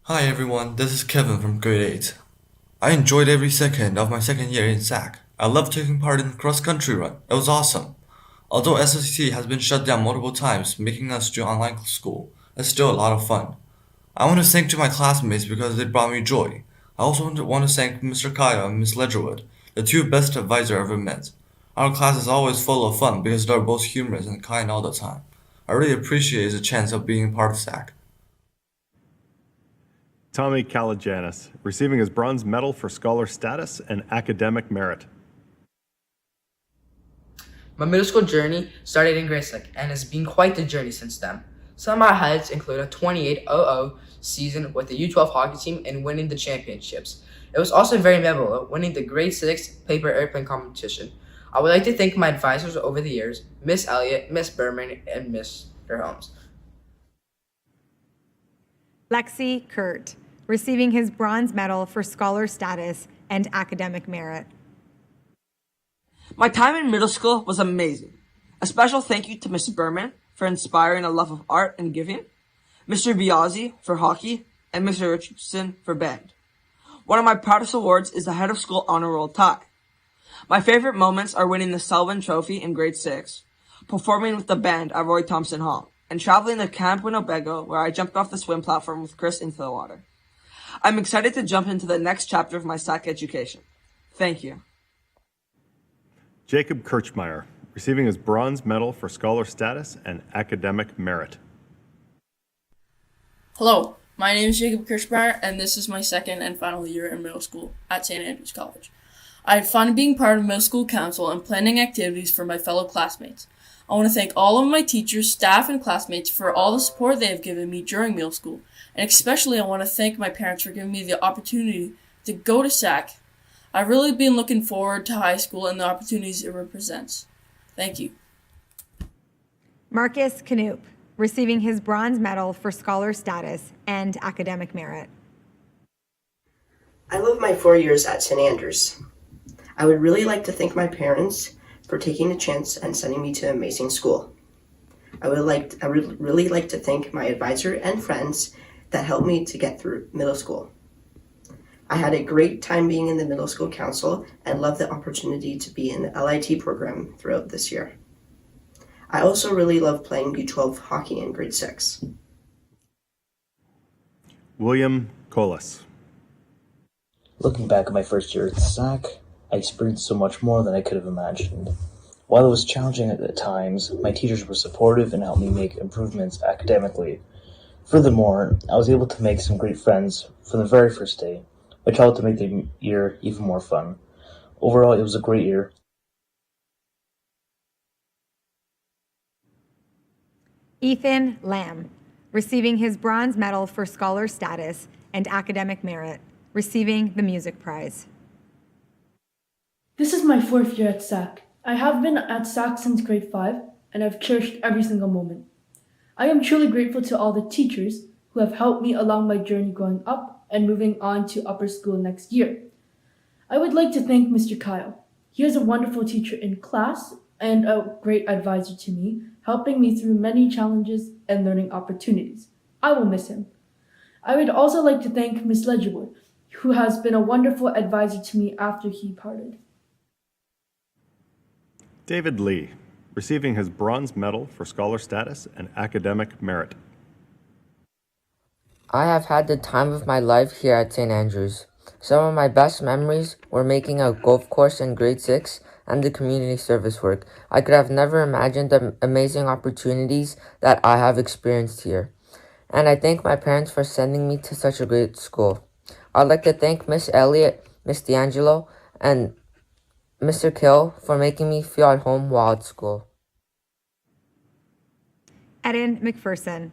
Hi everyone, this is Kevin from grade 8. I enjoyed every second of my second year in SAC. I loved taking part in the cross-country run. It was awesome. Although SST has been shut down multiple times, making us do online school, it's still a lot of fun. I want to thank to my classmates because they brought me joy. I also want to thank Mr. Kaya and Ms. Ledgerwood, the 2 best advisors I ever met. Our class is always full of fun because they're both humorous and kind all the time. I really appreciate the chance of being part of SAC. Tommy Kalajanis, receiving his bronze medal for scholar status and academic merit. My middle school journey started in grade 6 and has been quite the journey since then. Some of my highlights include a 28-0-0 season with the U12 hockey team and winning the championships. It was also very memorable, winning the grade 6 paper airplane competition. I would like to thank my advisors over the years, Miss Elliott, Miss Berman, and Mr. Holmes. Lexi Kurt, receiving his bronze medal for scholar status and academic merit. My time in middle school was amazing. A special thank you to Miss Berman for inspiring a love of art and giving, Mr. Biazzi for hockey, and Mr. Richardson for band. One of my proudest awards is the Head of School Honor Roll tie. My favorite moments are winning the Selwyn Trophy in grade 6, performing with the band at Roy Thompson Hall, and traveling to Camp Winnebago where I jumped off the swim platform with Chris into the water. I'm excited to jump into the next chapter of my SAC education. Thank you. Jacob Kirchmeier, receiving his bronze medal for scholar status and academic merit. Hello, my name is Jacob Kirschmeyer, and this is my second and final year in middle school at St. Andrews College. I had fun being part of middle school council and planning activities for my fellow classmates. I want to thank all of my teachers, staff, and classmates for all the support they have given me during middle school, and especially I want to thank my parents for giving me the opportunity to go to SAC. I've really been looking forward to high school and the opportunities it represents. Thank you. Marcus Knoop, receiving his bronze medal for scholar status and academic merit. I love my 4 years at St. Andrews. I would really like to thank my parents for taking the chance and sending me to an amazing school. I would really like to thank my advisor and friends that helped me to get through middle school. I had a great time being in the middle school council and love the opportunity to be in the LIT program throughout this year. I also really love playing U12 hockey in grade 6. William Colas. Looking back at my first year at SAC, I experienced so much more than I could have imagined. While it was challenging at times, my teachers were supportive and helped me make improvements academically. Furthermore, I was able to make some great friends from the very first day, which helped to make the year even more fun. Overall, it was a great year. Ethan Lamb, receiving his bronze medal for scholar status and academic merit, receiving the music prize. This is my 4th year at SAC. I have been at SAC since grade 5, and I've cherished every single moment. I am truly grateful to all the teachers who have helped me along my journey growing up and moving on to upper school next year. I would like to thank Mr. Kyle. He is a wonderful teacher in class and a great advisor to me, helping me through many challenges and learning opportunities. I will miss him. I would also like to thank Ms. Ledgerwood, who has been a wonderful advisor to me after he parted. David Lee, receiving his bronze medal for scholar status and academic merit. I have had the time of my life here at St. Andrews. Some of my best memories were making a golf course in grade 6 and the community service work. I could have never imagined the amazing opportunities that I have experienced here. And I thank my parents for sending me to such a great school. I'd like to thank Miss Elliott, Miss D'Angelo, and Mr. Kill for making me feel at home while at school. Eden McPherson,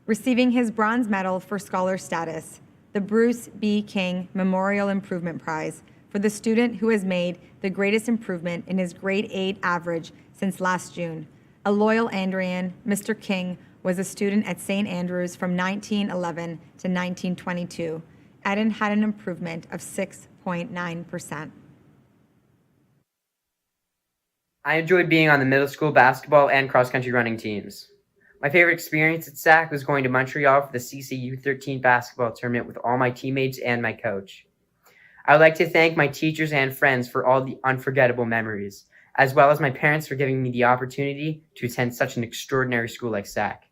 receiving his bronze medal for scholar status, the Bruce B. King Memorial Improvement Prize for the student who has made the greatest improvement in his grade 8 average since last June. A loyal Andrian, Mr. King was a student at St. Andrews from 1911 to 1922. Eden had an improvement of 6.9%. I enjoyed being on the middle school basketball and cross-country running teams. My favorite experience at SAC was going to Montreal for the CCU 13 basketball tournament with all my teammates and my coach. I would like to thank my teachers and friends for all the unforgettable memories, as well as my parents for giving me the opportunity to attend such an extraordinary school like SAC.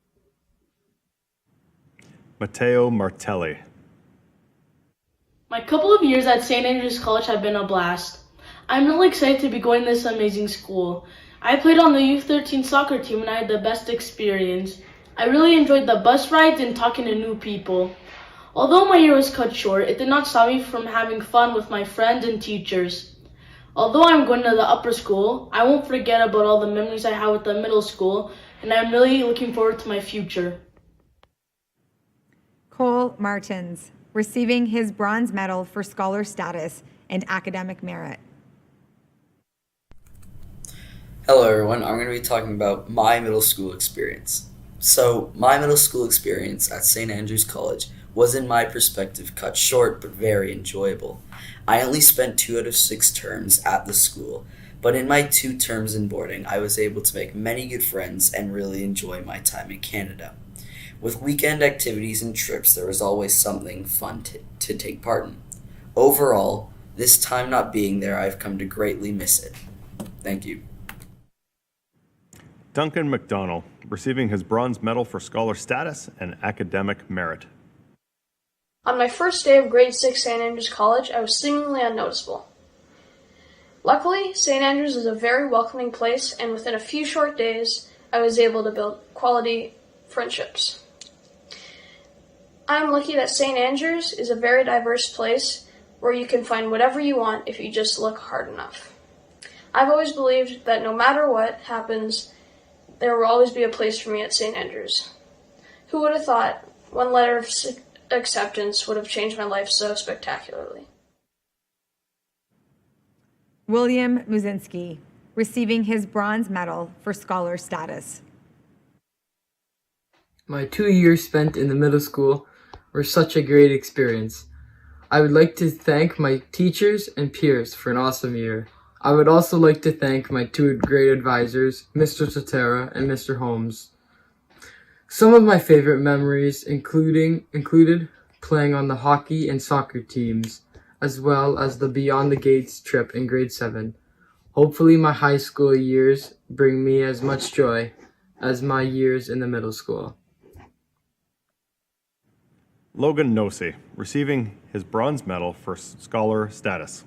Matteo Martelli. My couple of years at St. Andrews College have been a blast. I'm really excited to be going to this amazing school. I played on the U13 soccer team and I had the best experience. I really enjoyed the bus rides and talking to new people. Although my year was cut short, it did not stop me from having fun with my friends and teachers. Although I'm going to the upper school, I won't forget about all the memories I have with the middle school, and I'm really looking forward to my future. Cole Martins, receiving his bronze medal for scholar status and academic merit. Hello everyone, I'm going to be talking about my middle school experience. So, my middle school experience at St. Andrews College was, in my perspective, cut short but very enjoyable. I only spent 2 out of 6 terms at the school, but in my 2 terms in boarding, I was able to make many good friends and really enjoy my time in Canada. With weekend activities and trips, there was always something fun to take part in. Overall, this time not being there, I've come to greatly miss it. Thank you. Duncan McDonald, receiving his bronze medal for scholar status and academic merit. On my first day of grade 6 St. Andrews College, I was seemingly unnoticeable. Luckily, St. Andrews is a very welcoming place, and within a few short days, I was able to build quality friendships. I'm lucky that St. Andrews is a very diverse place where you can find whatever you want if you just look hard enough. I've always believed that no matter what happens, there will always be a place for me at St. Andrews. Who would have thought one letter of acceptance would have changed my life so spectacularly? William Muzinski, receiving his bronze medal for scholar status. My 2 years spent in the middle school were such a great experience. I would like to thank my teachers and peers for an awesome year. I would also like to thank my 2 great advisors, Mr. Sotera and Mr. Holmes. Some of my favorite memories included playing on the hockey and soccer teams, as well as the Beyond the Gates trip in grade 7. Hopefully my high school years bring me as much joy as my years in the middle school. Logan Nosey, receiving his bronze medal for scholar status.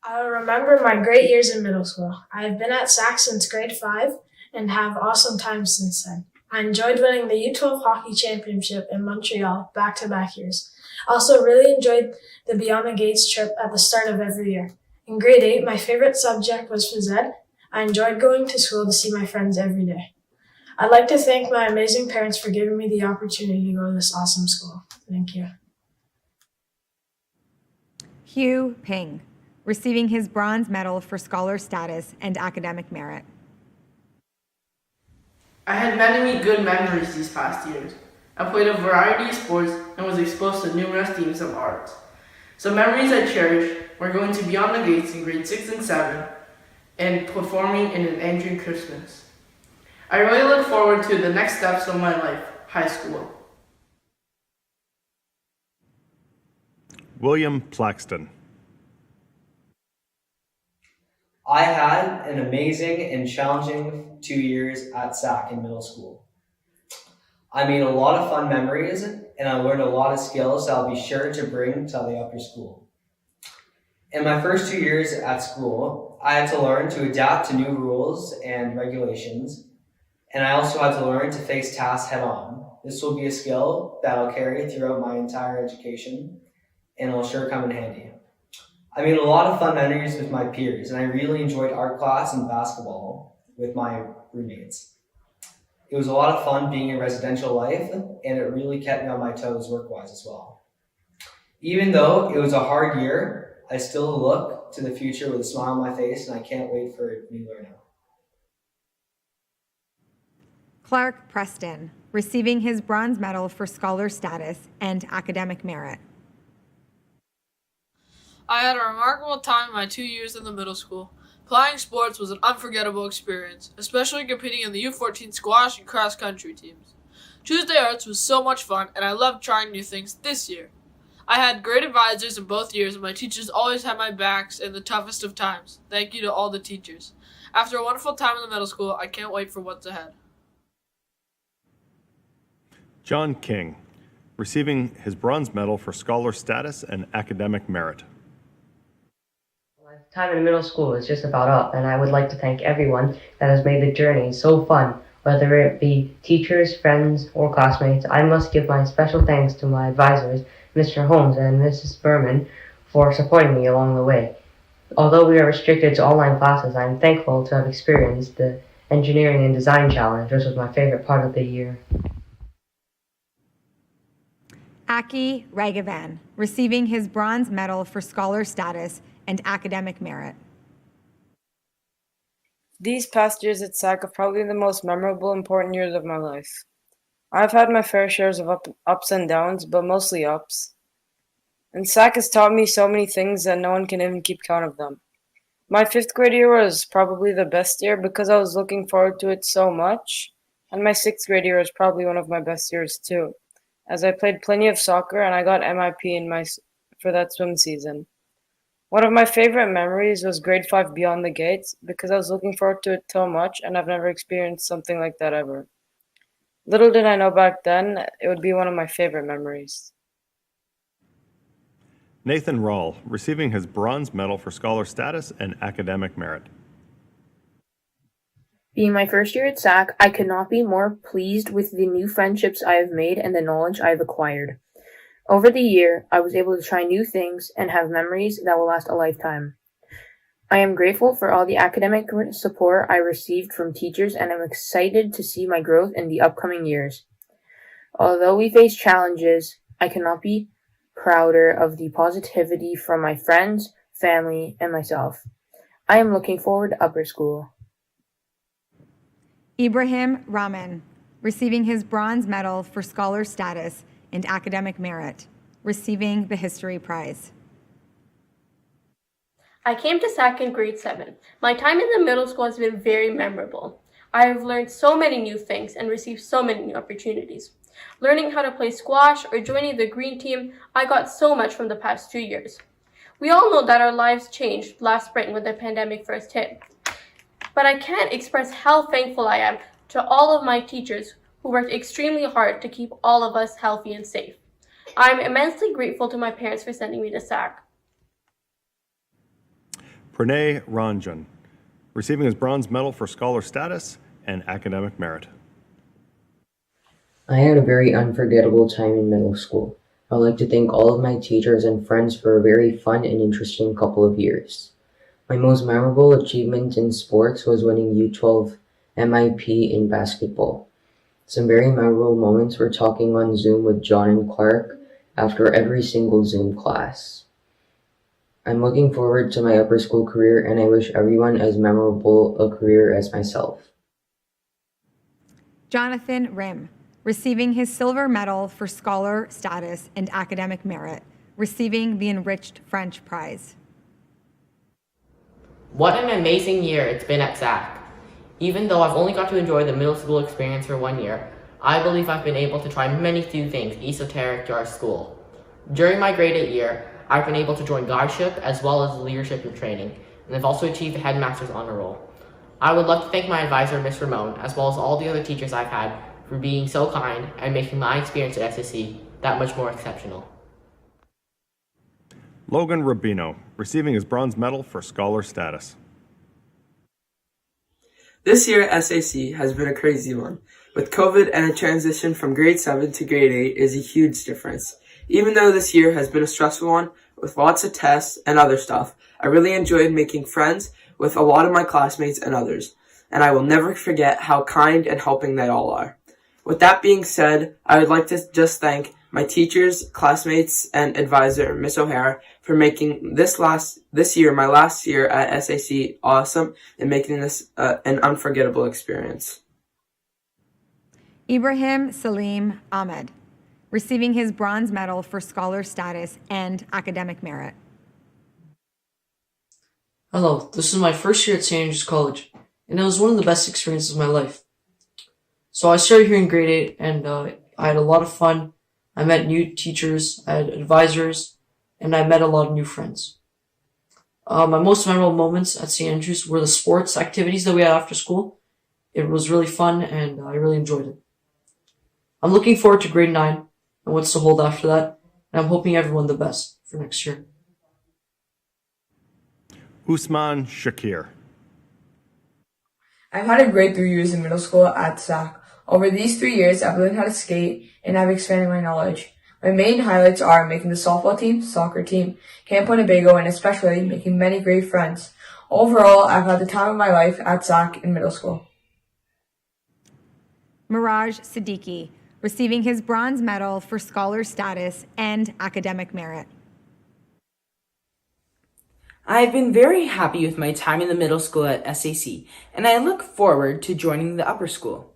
I remember my great years in middle school. I have been at SAC since grade 5 and have awesome times since then. I enjoyed winning the U12 hockey championship in Montreal back-to-back years. I also really enjoyed the Beyond the Gates trip at the start of every year. In grade 8, my favorite subject was phys ed. I enjoyed going to school to see my friends every day. I'd like to thank my amazing parents for giving me the opportunity to go to this awesome school. Thank you. Hugh Ping, receiving his bronze medal for scholar status and academic merit. I had many good memories these past years. I played a variety of sports and was exposed to numerous themes of art. Some memories I cherish were going to Beyond the Gates in grade 6 and 7 and performing in an Andrew Christmas. I really look forward to the next steps of my life, high school. William Plaxton. I had an amazing and challenging 2 years at SAC in middle school. I made a lot of fun memories and I learned a lot of skills that I'll be sure to bring to the upper school. In my first 2 years at school, I had to learn to adapt to new rules and regulations, and I also had to learn to face tasks head on. This will be a skill that I'll carry throughout my entire education and it'll sure come in handy. I made a lot of fun memories with my peers, and I really enjoyed art class and basketball with my roommates. It was a lot of fun being in residential life, and it really kept me on my toes work-wise as well. Even though it was a hard year, I still look to the future with a smile on my face, and I can't wait for a new learning. Clark Preston, receiving his bronze medal for scholar status and academic merit. I had a remarkable time in my 2 years in the middle school. Playing sports was an unforgettable experience, especially competing in the U14 squash and cross country teams. Tuesday Arts was so much fun, and I loved trying new things this year. I had great advisors in both years, and my teachers always had my backs in the toughest of times. Thank you to all the teachers. After a wonderful time in the middle school, I can't wait for what's ahead. John King, receiving his bronze medal for scholar status and academic merit. Time in middle school is just about up, and I would like to thank everyone that has made the journey so fun, whether it be teachers, friends, or classmates. I must give my special thanks to my advisors, Mr. Holmes and Mrs. Berman, for supporting me along the way. Although we are restricted to online classes, I am thankful to have experienced the engineering and design challenge, which was my favorite part of the year. Aki Ragavan, receiving his bronze medal for scholar status and academic merit. These past years at SAC are probably the most memorable, important years of my life. I've had my fair shares of ups and downs, but mostly ups. And SAC has taught me so many things that no one can even keep count of them. My 5th grade year was probably the best year because I was looking forward to it so much, and my 6th grade year was probably one of my best years too, as I played plenty of soccer and I got MIP for that swim season. One of my favorite memories was grade 5 Beyond the Gates because I was looking forward to it so much and I've never experienced something like that ever. Little did I know back then, it would be one of my favorite memories. Nathan Rawl, receiving his bronze medal for scholar status and academic merit. Being my first year at SAC, I could not be more pleased with the new friendships I have made and the knowledge I have acquired. Over the year, I was able to try new things and have memories that will last a lifetime. I am grateful for all the academic support I received from teachers and am excited to see my growth in the upcoming years. Although we face challenges, I cannot be prouder of the positivity from my friends, family, and myself. I am looking forward to upper school. Ibrahim Rahman, receiving his bronze medal for scholar status and academic merit, receiving the History Prize. I came to SAC in grade 7. My time in the middle school has been very memorable. I have learned so many new things and received so many new opportunities. Learning how to play squash or joining the green team, I got so much from the past 2 years. We all know that our lives changed last spring when the pandemic first hit. But I can't express how thankful I am to all of my teachers who worked extremely hard to keep all of us healthy and safe. I'm immensely grateful to my parents for sending me to SAC. Pranay Ranjan, receiving his bronze medal for scholar status and academic merit. I had a very unforgettable time in middle school. I would like to thank all of my teachers and friends for a very fun and interesting couple of years. My most memorable achievement in sports was winning U12 MIP in basketball. Some very memorable moments were talking on Zoom with John and Clark after every single Zoom class. I'm looking forward to my upper school career and I wish everyone as memorable a career as myself. Jonathan Rim, receiving his silver medal for scholar status and academic merit, receiving the Enriched French Prize. What an amazing year it's been at SAC. Even though I've only got to enjoy the middle school experience for 1 year, I believe I've been able to try many new things esoteric to our school. During my grade 8 year, I've been able to join guideship as well as leadership and training, and I've also achieved the headmaster's honor roll. I would love to thank my advisor, Ms. Ramon, as well as all the other teachers I've had for being so kind and making my experience at SSC that much more exceptional. Logan Rubino, receiving his bronze medal for scholar status. This year at SAC has been a crazy one. With COVID and a transition from grade 7 to grade 8 is a huge difference. Even though this year has been a stressful one with lots of tests and other stuff, I really enjoyed making friends with a lot of my classmates and others, and I will never forget how kind and helping they all are. With that being said, I would like to just thank my teachers, classmates, and advisor, Miss O'Hara, for making this year, my last year at SAC, awesome and making this an unforgettable experience. Ibrahim Salim Ahmed, receiving his bronze medal for scholar status and academic merit. Hello, this is my first year at St. Andrews College, and it was one of the best experiences of my life. So I started here in grade 8, and I had a lot of fun. I met new teachers, I had advisors, and I met a lot of new friends. My most memorable moments at St. Andrews were the sports activities that we had after school. It was really fun, and I really enjoyed it. I'm looking forward to grade 9 and what's to hold after that, and I'm hoping everyone the best for next year. Usman Shakir. I've had a great 3 years in middle school at SAC. Over these 3 years, I've learned how to skate and I've expanded my knowledge. My main highlights are making the softball team, soccer team, Camp Winnebago, and especially making many great friends. Overall, I've had the time of my life at SAC in middle school. Miraj Siddiqui, receiving his bronze medal for scholar status and academic merit. I've been very happy with my time in the middle school at SAC, and I look forward to joining the upper school.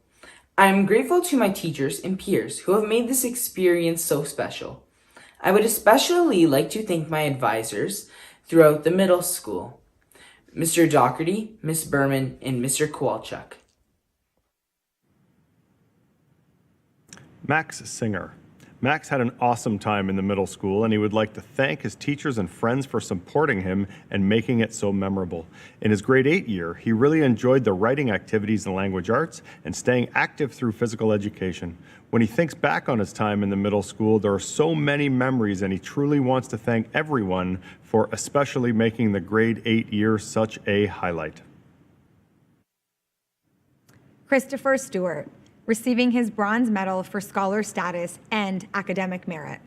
I'm grateful to my teachers and peers who have made this experience so special. I would especially like to thank my advisors throughout the middle school, Mr. Doherty, Miss Berman, and Mr. Kowalchuk. Max Singer. Max had an awesome time in the middle school, and he would like to thank his teachers and friends for supporting him and making it so memorable. In his grade 8 year, he really enjoyed the writing activities and language arts and staying active through physical education. When he thinks back on his time in the middle school, there are so many memories, and he truly wants to thank everyone for especially making the grade 8 year such a highlight. Christopher Stewart, receiving his bronze medal for scholar status and academic merit.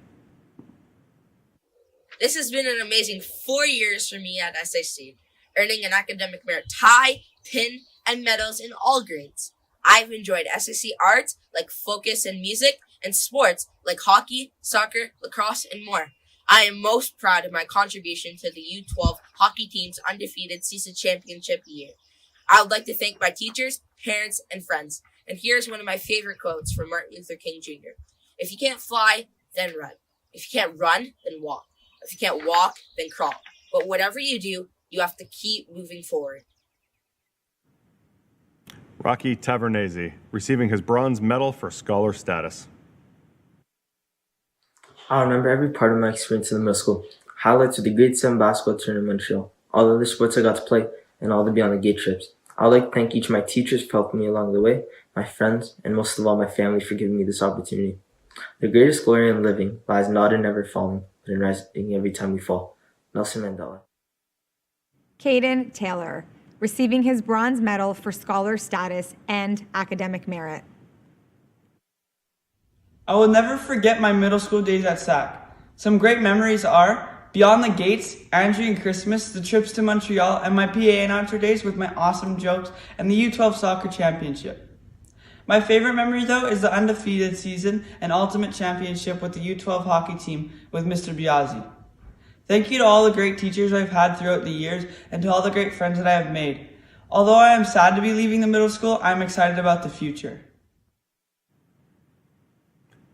This has been an amazing 4 years for me at SAC, earning an academic merit tie, pin, and medals in all grades. I've enjoyed SAC arts like focus and music, and sports like hockey, soccer, lacrosse, and more. I am most proud of my contribution to the U12 hockey team's undefeated season championship year. I would like to thank my teachers, parents, and friends. And here's one of my favorite quotes from Martin Luther King Jr. If you can't fly, then run. If you can't run, then walk. If you can't walk, then crawl. But whatever you do, you have to keep moving forward. Rocky Tavernese, receiving his bronze medal for scholar status. I remember every part of my experience in the middle school. Highlights of the grade 7 basketball tournament in Montreal, all the other sports I got to play, and all the Beyond the Gate trips. I would like to thank each of my teachers for helping me along the way, my friends, and most of all my family for giving me this opportunity. The greatest glory in living lies not in never falling, but in rising every time we fall. Nelson Mandela. Caden Taylor, receiving his bronze medal for scholar status and academic merit. I will never forget my middle school days at SAC. Some great memories are Beyond the Gates, Andrew and Christmas, the trips to Montreal, and my PA announcer days with my awesome jokes, and the U12 soccer championship. My favorite memory, though, is the undefeated season and ultimate championship with the U12 hockey team with Mr. Biazzi. Thank you to all the great teachers I've had throughout the years and to all the great friends that I have made. Although I am sad to be leaving the middle school, I'm excited about the future.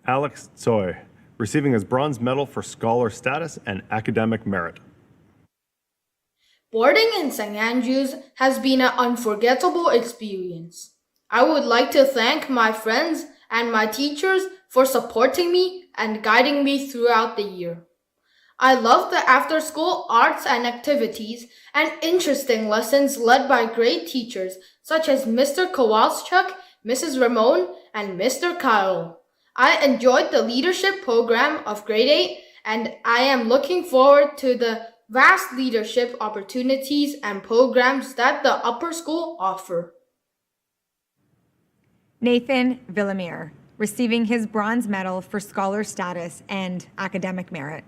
Alex Tsoy, receiving his bronze medal for scholar status and academic merit. Boarding in St. Andrews has been an unforgettable experience. I would like to thank my friends and my teachers for supporting me and guiding me throughout the year. I love the after-school arts and activities and interesting lessons led by great teachers such as Mr. Kowalchuk, Mrs. Ramon, and Mr. Kyle. I enjoyed the leadership program of grade 8, and I am looking forward to the vast leadership opportunities and programs that the upper school offer. Nathan Villamere, receiving his bronze medal for scholar status and academic merit.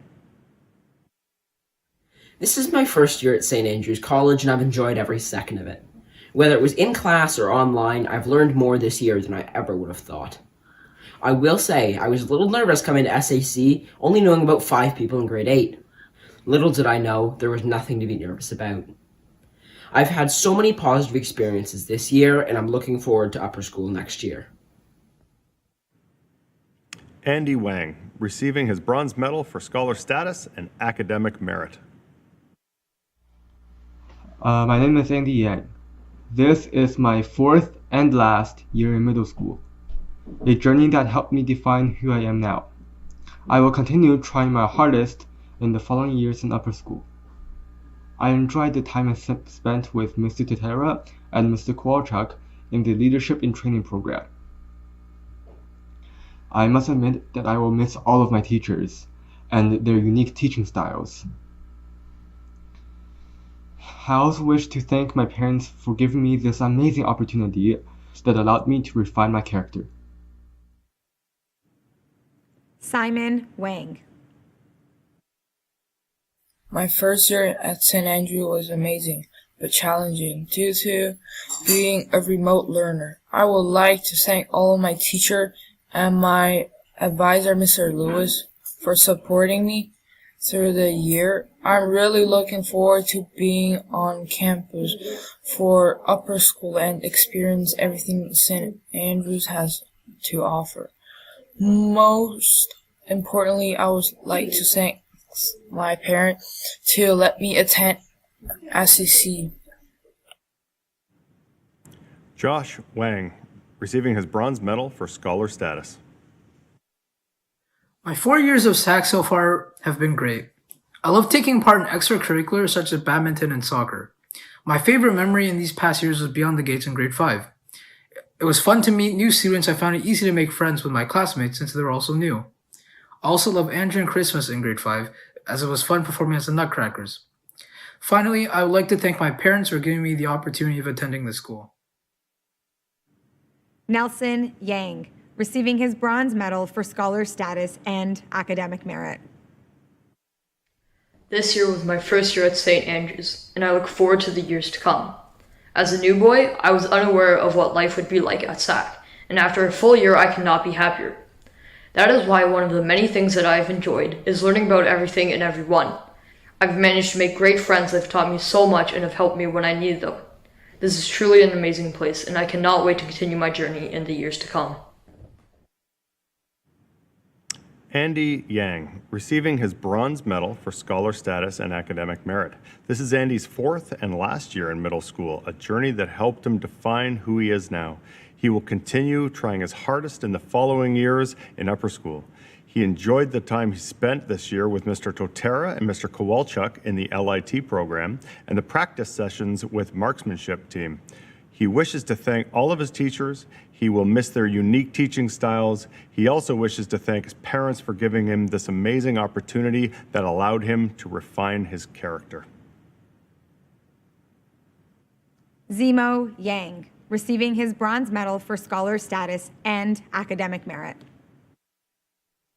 This is my first year at St. Andrews College, and I've enjoyed every second of it. Whether it was in class or online, I've learned more this year than I ever would have thought. I will say, I was a little nervous coming to SAC, only knowing about 5 people in grade 8. Little did I know, there was nothing to be nervous about. I've had so many positive experiences this year, and I'm looking forward to upper school next year. Andy Wang, receiving his bronze medal for scholar status and academic merit. My name is Andy Yang. This is my 4th and last year in middle school, a journey that helped me define who I am now. I will continue trying my hardest in the following years in upper school. I enjoyed the time I spent with Mr. Tetera and Mr. Kowalchuk in the Leadership in Training program. I must admit that I will miss all of my teachers and their unique teaching styles. I also wish to thank my parents for giving me this amazing opportunity that allowed me to refine my character. Simon Wang. My first year at St. Andrew was amazing, but challenging due to being a remote learner. I would like to thank all of my teacher and my advisor, Mr. Lewis, for supporting me through the year. I'm really looking forward to being on campus for upper school and experience everything St. Andrews has to offer. Most importantly, I would like to thank my parents to let me attend SEC. Josh Wang, receiving his bronze medal for scholar status. My 4 years of SAC so far have been great. I love taking part in extracurriculars such as badminton and soccer. My favorite memory in these past years was Beyond the Gates in grade 5. It was fun to meet new students. I found it easy to make friends with my classmates since they were also new. I also love Andrew and Christmas in grade 5, as it was fun performing as the Nutcrackers. Finally, I would like to thank my parents for giving me the opportunity of attending this school. Nelson Yang, receiving his bronze medal for scholar status and academic merit. This year was my first year at St. Andrews, and I look forward to the years to come. As a new boy, I was unaware of what life would be like at SAC, and after a full year, I could not be happier. That is why one of the many things that I have enjoyed is learning about everything and everyone. I've managed to make great friends that have taught me so much and have helped me when I needed them. This is truly an amazing place, and I cannot wait to continue my journey in the years to come. Andy Yang, receiving his bronze medal for scholar status and academic merit. This is Andy's fourth and last year in middle school, a journey that helped him define who he is now. He will continue trying his hardest in the following years in upper school. He enjoyed the time he spent this year with Mr. Totera and Mr. Kowalchuk in the LIT program and the practice sessions with marksmanship team. He wishes to thank all of his teachers. He will miss their unique teaching styles. He also wishes to thank his parents for giving him this amazing opportunity that allowed him to refine his character. Zemo Yang, receiving his bronze medal for scholar status and academic merit.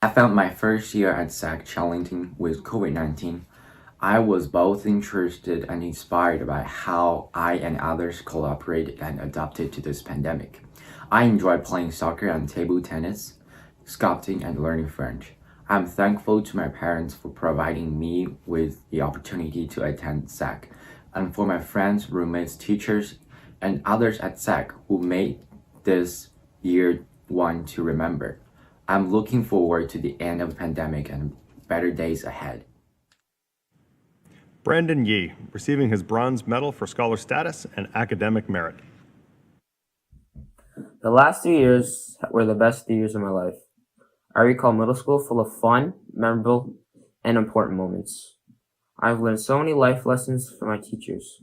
I found my first year at SAC challenging with COVID-19. I was both interested and inspired by how I and others collaborated and adapted to this pandemic. I enjoyed playing soccer and table tennis, sculpting, and learning French. I'm thankful to my parents for providing me with the opportunity to attend SAC, and for my friends, roommates, teachers, and others at SAC who made this year one to remember. I'm looking forward to the end of the pandemic and better days ahead. Brandon Yee, receiving his bronze medal for scholar status and academic merit. The last 3 years were the best 3 years of my life. I recall middle school full of fun, memorable, and important moments. I've learned so many life lessons from my teachers.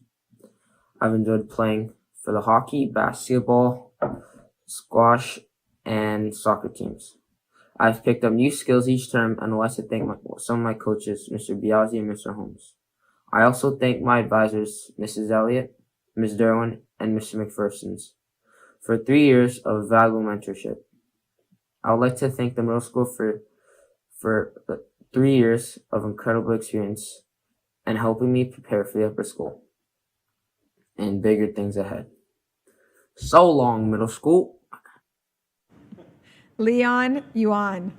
I've enjoyed playing for the hockey, basketball, squash, and soccer teams. I've picked up new skills each term, and I'd like to thank some of my coaches, Mr. Biazzi and Mr. Holmes. I also thank my advisors, Mrs. Elliott, Ms. Derwin, and Mr. McPherson's, for 3 years of valuable mentorship. I would like to thank the middle school for 3 years of incredible experience and helping me prepare for the upper school and bigger things ahead. So long, middle school. Leon Yuan.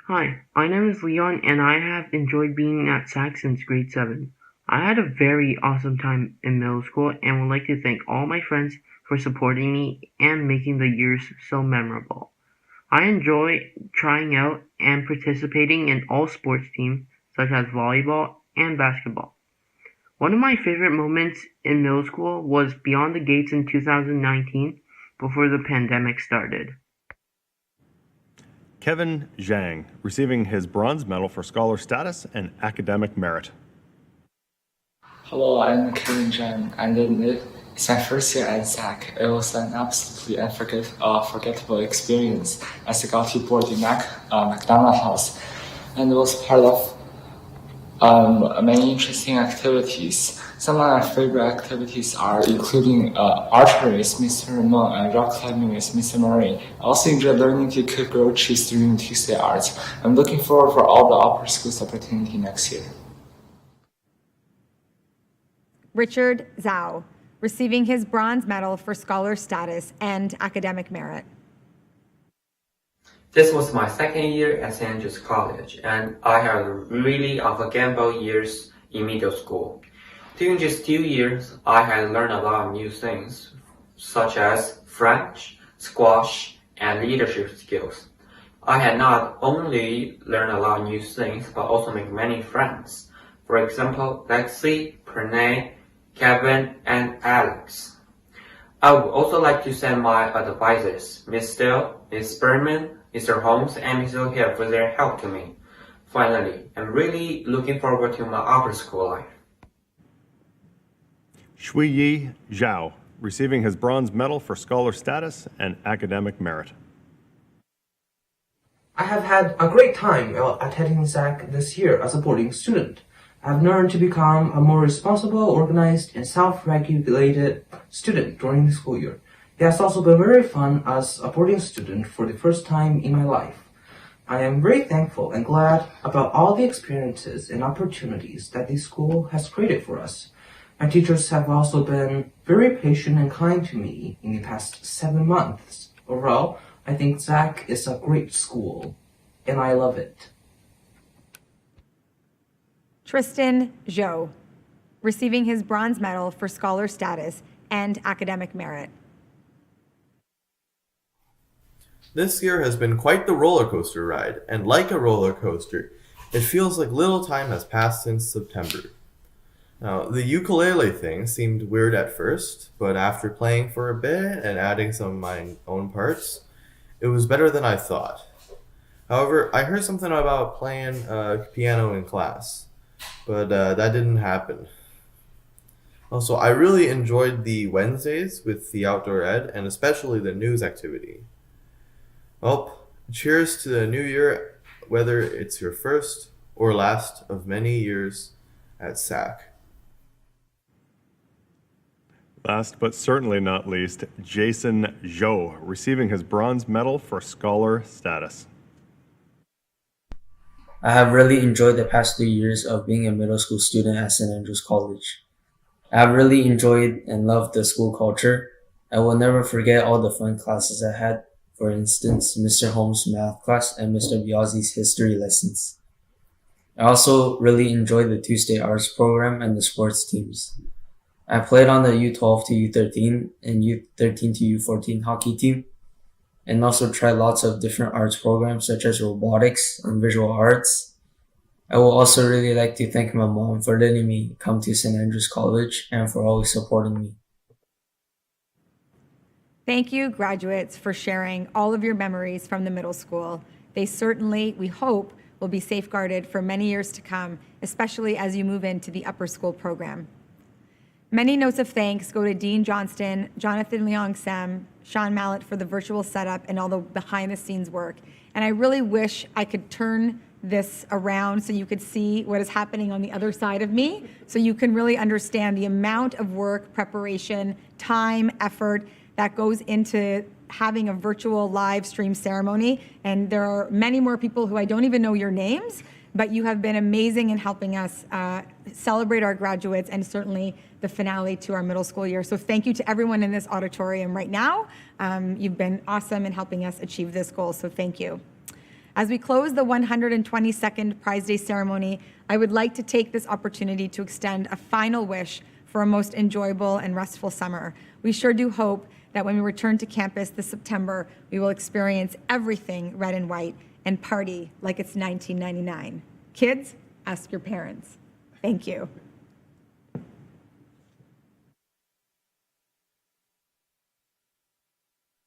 Hi, my name is Leon, and I have enjoyed being at SAC since grade 7. I had a very awesome time in middle school and would like to thank all my friends for supporting me and making the years so memorable. I enjoy trying out and participating in all sports teams such as volleyball and basketball. One of my favorite moments in middle school was Beyond the Gates in 2019 before the pandemic started. Kevin Zhang, receiving his bronze medal for scholar status and academic merit. Hello, I'm Kevin Zhang, and it's my first year at SAC. It was an absolutely unforgettable experience as I got to board the McDonald House, and it was part of many interesting activities Some of my favorite activities are including archery with Mr. Ramon and rock climbing with Mr. Murray. I also enjoy learning to cook grilled cheese during Tuesday Arts. I'm looking forward for all the upper schools opportunity next year. Richard Zhao, receiving his bronze medal for scholar status and academic merit. This was my second year at St. Andrews College, and I had really unforgettable years in middle school. During these 2 years, I had learned a lot of new things, such as French, squash, and leadership skills. I had not only learned a lot of new things, but also made many friends. For example, Lexi, Pranay, Kevin, and Alex. I would also like to thank my advisors, Ms. Steele, Ms. Berman, Mr. Holmes, and Mr. Hill for their help to me. Finally, I'm really looking forward to my upper school life. Shuiyi Zhao, receiving his bronze medal for scholar status and academic merit. I have had a great time attending SAC this year as a boarding student. I've learned to become a more responsible, organized, and self-regulated student during the school year. It has also been very fun as a boarding student for the first time in my life. I am very thankful and glad about all the experiences and opportunities that this school has created for us. My teachers have also been very patient and kind to me in the past 7 months. Overall, I think SAC is a great school, and I love it. Tristan Zhou, receiving his bronze medal for scholar status and academic merit. This year has been quite the roller coaster ride, and like a roller coaster, it feels like little time has passed since September. Now, the ukulele thing seemed weird at first, but after playing for a bit and adding some of my own parts, it was better than I thought. However, I heard something about playing piano in class, but that didn't happen. Also, I really enjoyed the Wednesdays with the outdoor ed, and especially the news activity. Well, cheers to the new year, whether it's your first or last of many years at SAC. Last but certainly not least, Jason Zhou, receiving his bronze medal for scholar status. I have really enjoyed the past 3 years of being a middle school student at St. Andrews College. I have really enjoyed and loved the school culture. I will never forget all the fun classes I had, for instance, Mr. Holmes' math class and Mr. Biazzi's history lessons. I also really enjoyed the Tuesday Arts program and the sports teams. I played on the U12 to U13 and U13 to U14 hockey team, and also tried lots of different arts programs such as robotics and visual arts. I will also really like to thank my mom for letting me come to St. Andrews College and for always supporting me. Thank you, graduates, for sharing all of your memories from the middle school. They certainly, we hope, will be safeguarded for many years to come, especially as you move into the upper school program. Many notes of thanks go to Dean Johnston, Jonathan Leong-Sem, Sean Mallett for the virtual setup and all the behind-the-scenes work. And I really wish I could turn this around so you could see what is happening on the other side of me, so you can really understand the amount of work, preparation, time, effort that goes into having a virtual live stream ceremony. And there are many more people who I don't even know your names, but you have been amazing in helping us celebrate our graduates and certainly the finale to our middle school year. So thank you to everyone in this auditorium right now. You've been awesome in helping us achieve this goal, so thank you. As we close the 122nd Prize Day ceremony, I would like to take this opportunity to extend a final wish for a most enjoyable and restful summer. We sure do hope that when we return to campus this September, we will experience everything red and white and party like it's 1999. Kids, ask your parents. Thank you.